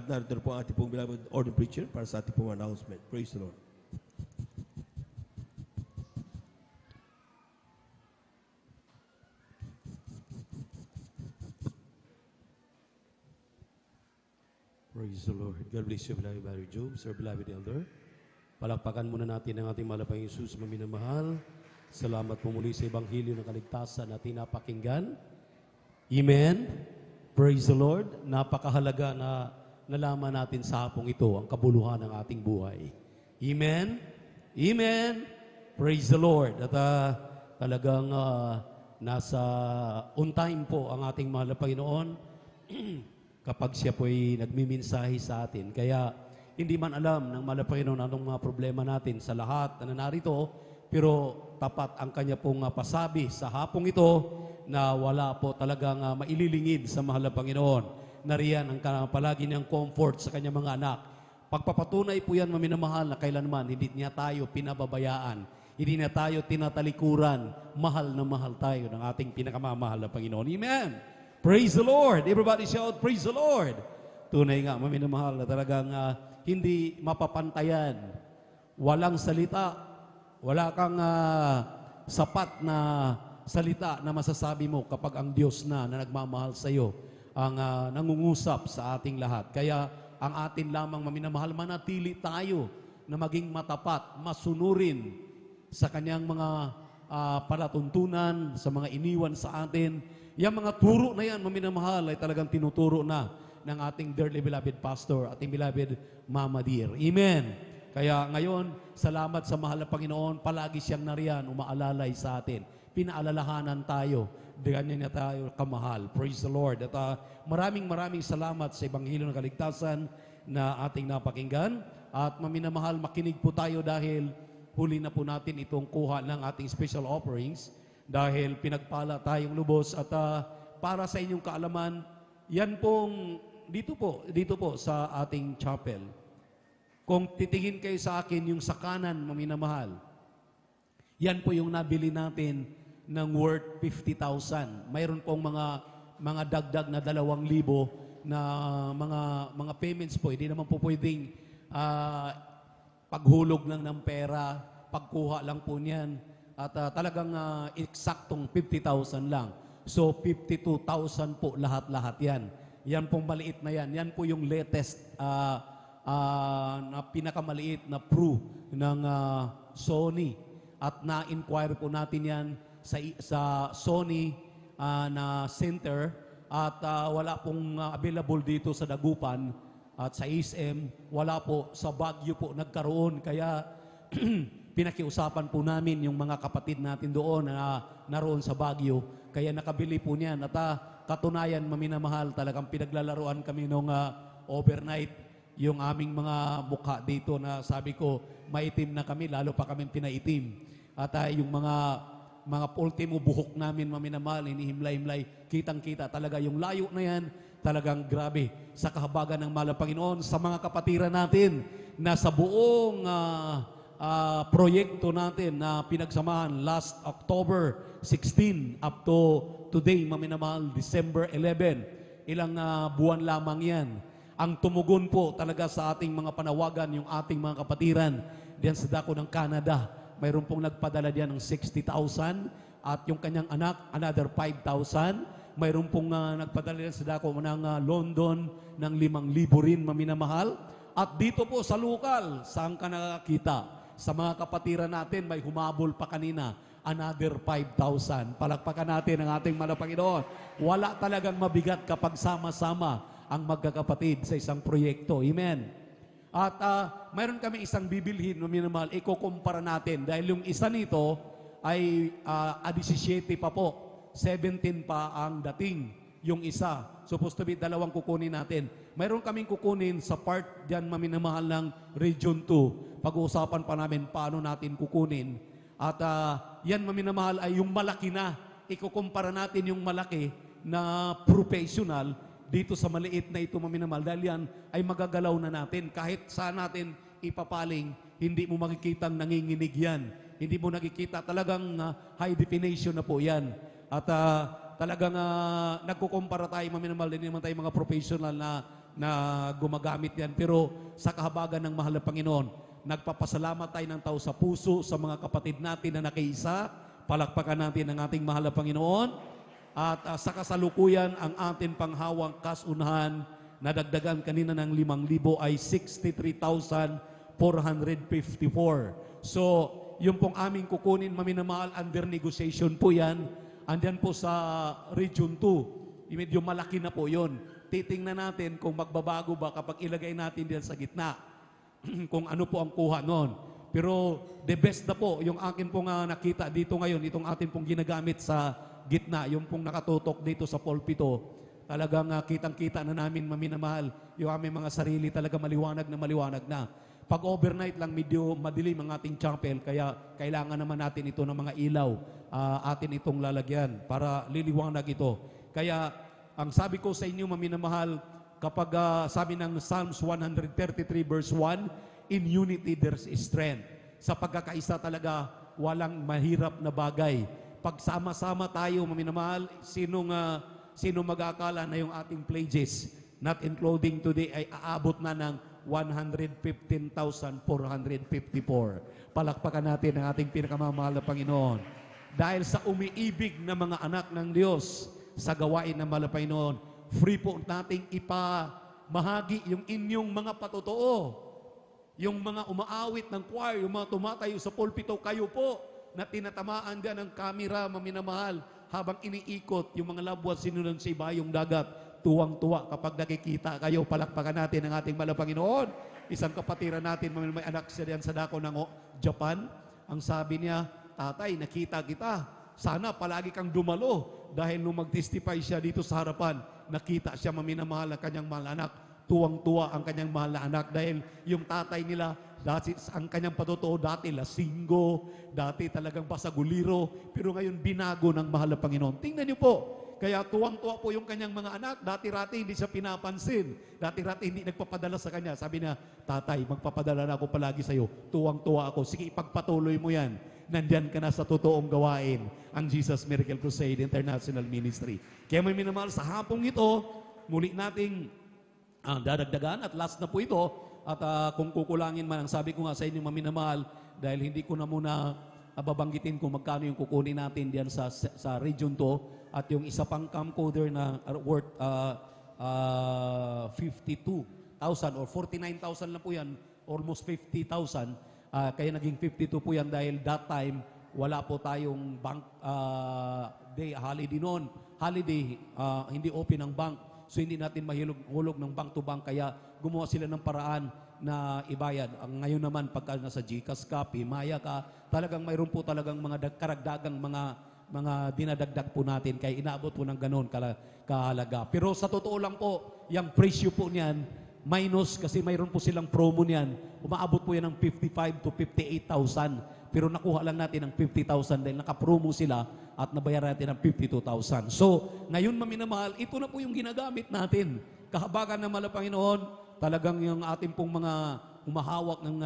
A: narito po ang ating pong beloved ordained preacher para sa ating pong announcement. Praise the Lord.
H: Praise the Lord. God bless you, beloved Barry Jobs, our beloved elder. Palakpakan muna natin ang ating mahal na Panginoong Jesus, maminamahal. Salamat po muli sa Ebanghelyo ng Kaligtasan na ating napakinggan. Amen. Praise the Lord. Napakahalaga na nalaman natin sa hapong ito ang kabuluhan ng ating buhay. Amen. Amen. Praise the Lord. At talagang nasa on time po ang ating mahal na Panginoon. kapag siya po'y nagmiminsahe sa atin. Kaya hindi man alam ng mahal na Panginoon anong mga problema natin sa lahat na narito, pero tapat ang kanya pong pasabi sa hapong ito na wala po talagang maililingid sa mahal na Panginoon. Nariyan ang palagi niyang comfort sa kanyang mga anak. Pagpapatunay po yan, maminamahal, na kailanman hindi niya tayo pinababayaan. Hindi niya tayo tinatalikuran. Mahal na mahal tayo ng ating pinakamamahal na Panginoon. Amen! Praise the Lord! Everybody shout, praise the Lord! Tunay nga, maminamahal, na talagang hindi mapapantayan. Walang salita. Wala kang sapat na salita na masasabi mo kapag ang Diyos na nagmamahal sa iyo ang nangungusap sa ating lahat. Kaya ang atin lamang maminamahal, manatili tayo na maging matapat, masunurin sa kanyang mga palatuntunan, sa mga iniwan sa atin. Yung mga turo na yan, maminamahal, ay talagang tinuturo na ng ating dearly beloved pastor, ating beloved Mama Dear. Amen. Kaya ngayon, salamat sa mahal na Panginoon, palagi siyang nariyan, umaalalay sa atin. Pinaalalahanan tayo, ganyan niya tayo kamahal. Praise the Lord. At maraming salamat sa Ebanghelyo ng Kaligtasan na ating napakinggan. At maminamahal, makinig po tayo dahil huli na po natin itong kuha ng ating special offerings dahil pinagpala tayong lubos. At para sa inyong kaalaman, yan pong dito po sa ating chapel. Kung titingin kayo sa akin, yung sa kanan, maminamahal, yan po yung nabili natin ng worth 50,000. Mayroon pong mga dagdag na 2,000 na mga payments po. Hindi naman po pwedeng paghulog lang ng pera, pagkuha lang po niyan. At talagang eksaktong 50,000 lang. So 52,000 po lahat-lahat yan. Yan pong maliit na yan. Yan po yung latest na pinakamaliit na Pro ng Sony. At na-inquire po natin yan sa Sony na center at wala pong available dito sa Dagupan at sa SM. Wala po. Sa Baguio po nagkaroon. Kaya pinakiusapan po namin yung mga kapatid natin doon na naroon sa Baguio. Kaya nakabili po niyan. At katunayan, maminamahal, talagang pinaglalaruan kami nung overnight yung aming mga mukha dito na sabi ko, maitim na kami, lalo pa kami pinaitim. At yung mga ultimo buhok namin, maminamahal, inihimlay-himlay, kitang-kita talaga yung layo na yan, talagang grabe sa kahabagan ng mahal na Panginoon. Sa mga kapatiran natin na sa buong proyekto natin na pinagsamahan last October 16 up to today, maminamahal, December 11. Ilang buwan lamang yan. Ang tumugon po talaga sa ating mga panawagan, yung ating mga kapatiran diyan sa dako ng Canada. Mayroon pong nagpadala diyan ng 60,000 at yung kanyang anak, another 5,000. Mayroon pong nagpadala diyan sa dako ng London ng 5,000 rin, maminamahal. At dito po sa lokal, saan ka nakakita? Sa mga kapatiran natin, may humabol pa kanina, another 5,000. Palakpakan natin ang ating mahal na Panginoon. Wala talagang mabigat kapag sama-sama ang magkakapatid sa isang proyekto. Amen. At mayroon kami isang bibilhin, maminamahal, ikukumpara natin. Dahil yung isa nito ay 17 pa po. 17 pa ang dating. Yung isa. Supposed to be 2 kukunin natin. Mayroon kaming kukunin sa part dyan, maminamahal, ng Region 2. Pag-uusapan pa namin paano natin kukunin. At yan, maminamahal, ay yung malaki na. Ikukumpara natin yung malaki na professional dito sa maliit na ito, maminamahal, dahil yan ay magagalaw na natin. Kahit saan natin ipapaling, hindi mo makikitang nanginginig yan. Hindi mo nakikita, talagang high definition na po yan. At talagang nagkukumpara tayo, maminamahal, hindi naman tayo mga professional na gumagamit yan. Pero sa kahabagan ng mahal na Panginoon, nagpapasalamat tayo ng tao sa puso sa mga kapatid natin na nakiisa. Palakpakan natin ang ating mahal na Panginoon. At sa kasalukuyan, ang ating panghawang kasunahan na dagdagan kanina ng 5,000 ay 63,454. So, yung pong aming kukunin, maminamahal, under negotiation po yan. Andyan po sa Region 2. Medyo malaki na po yun. Titingnan natin kung magbabago ba kapag ilagay natin diyan sa gitna. Kung ano po ang kuha noon. Pero the best na po, yung akin pong nakita dito ngayon, itong atin pong ginagamit sa gitna, yung pong nakatutok dito sa pulpito, talagang kitang-kita na namin maminamahal yung aming mga sarili, talaga maliwanag na. Pag overnight lang, medyo madilim ang ating chapel, kaya kailangan naman natin ito ng mga ilaw, atin itong lalagyan para liliwanag ito. Kaya ang sabi ko sa inyo, maminamahal, kapag sabi ng Psalms 133 verse 1, in unity there's strength. Sa pagkakaisa talaga, walang mahirap na bagay. Pagsama-sama tayo, maminamahal, sino mag-aakala na yung ating pledges, not including today, ay aabot na ng 115,454. Palakpakan natin ang ating pinakamamahal na Panginoon. Dahil sa umiibig na mga anak ng Diyos sa gawain ng mahal na Panginoon, free po nating ipamahagi yung inyong mga patotoo. Yung mga umaawit ng choir, yung mga tumatayo sa pulpito, kayo po na tinatamaan dyan ng kamera, maminamahal, habang iniikot yung mga labwa sinunod sa ibayong dagat. Tuwang-tuwa kapag nakikita kayo. Palakpakan natin ang ating mahal na Panginoon. Isang kapatiran natin, may anak siya diyan sa dako ng Japan. Ang sabi niya, tatay, nakita kita. Sana palagi kang dumalo. Dahil nung mag-testify siya dito sa harapan, nakita siya maminamahal ang kanyang mahal na anak. Tuwang-tuwa ang kanyang mahal na anak. Dahil yung tatay nila, dati, ang kanyang patotoo dati lasinggo, dati talagang pasaguliro, pero ngayon binago ng mahal na Panginoon. Tingnan niyo po, kaya tuwang-tuwa po yung kanyang mga anak. Dati-rati hindi siya pinapansin. Dati-rati hindi nagpapadala sa kanya. Sabi niya, tatay, magpapadala na ako palagi sa iyo. Tuwang-tuwa ako. Sige, ipagpatuloy mo yan. Nandyan ka na sa totoong gawain, ang Jesus Miracle Crusade International Ministry. Kaya may minamahal sa hapong ito, muli nating dadagdagan at last na po ito. At kung kukulangin man, ang sabi ko nga sa inyo maminamahal, dahil hindi ko na muna babanggitin kung magkano yung kukunin natin diyan sa region to, at yung isa pang camcorder na worth 52,000 or 49,000 lang po yan, almost 50,000. Kaya naging 52 po yan dahil that time wala po tayong bank day, holiday noon. Holiday, hindi open ang bank. So hindi natin mahulog ng bank to bank, kaya gumawa sila ng paraan na ibayad. Ang ngayon naman, pagka nasa GCash ka, Pimaya ka, talagang mayroon po talagang mga karagdagang mga dinadagdag po natin, kaya inaabot po ng ganoon kahalaga. Pero sa totoo lang po, yung presyo po niyan, minus kasi mayroon po silang promo niyan, umaabot po yan ng 55 to 58,000. Pero nakuha lang natin ng 50,000 dahil nakapromo sila at nabayaran natin ng 52,000. So, ngayon maminamahal, ito na po yung ginagamit natin. Kahabagan ng mahal na Panginoon, talagang yung ating pong mga humahawak ng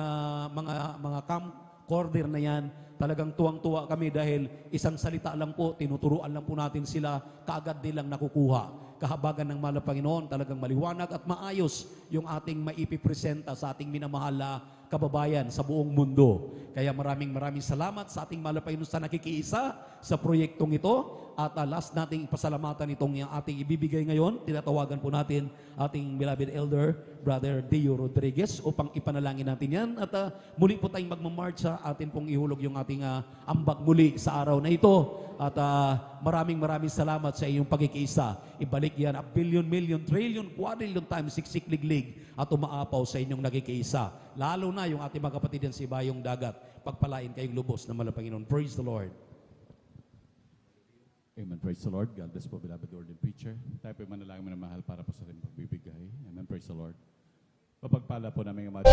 H: mga camcorder na yan, talagang tuwang-tuwa kami dahil isang salita lang po, tinuturuan lang po natin sila, kaagad nilang nakukuha. Kahabagan ng mahal na Panginoon, talagang maliwanag at maayos yung ating maipipresenta sa ating minamahal na kababayan sa buong mundo. Kaya maraming salamat sa ating mahal na Panginoon sa nakikiisa sa proyektong ito. At last nating pasalamatan itong ating ibibigay ngayon. Tinatawagan po natin ating beloved elder, Brother Dio Rodriguez, upang ipanalangin natin yan. At muli po tayong magmamarch sa atin pong ihulog yung ating ambag muli sa araw na ito. At maraming salamat sa iyong pagkikiisa. Ibalik yan a billion, million, trillion, quadrillion times siksik-liglig at umaapaw sa inyong nakikiisa. Lalo na yung ating mga kapatid yan sa ibayong dagat. Pagpalain kayong lubos na mahal na Panginoon. Praise the Lord.
E: Amen. Praise the Lord. God bless po, beloved Lord and preacher. Tayo po yung manalangin na mahal para po sa ating pagbibigay. Amen. Praise the Lord. Papagpala po namin ang mga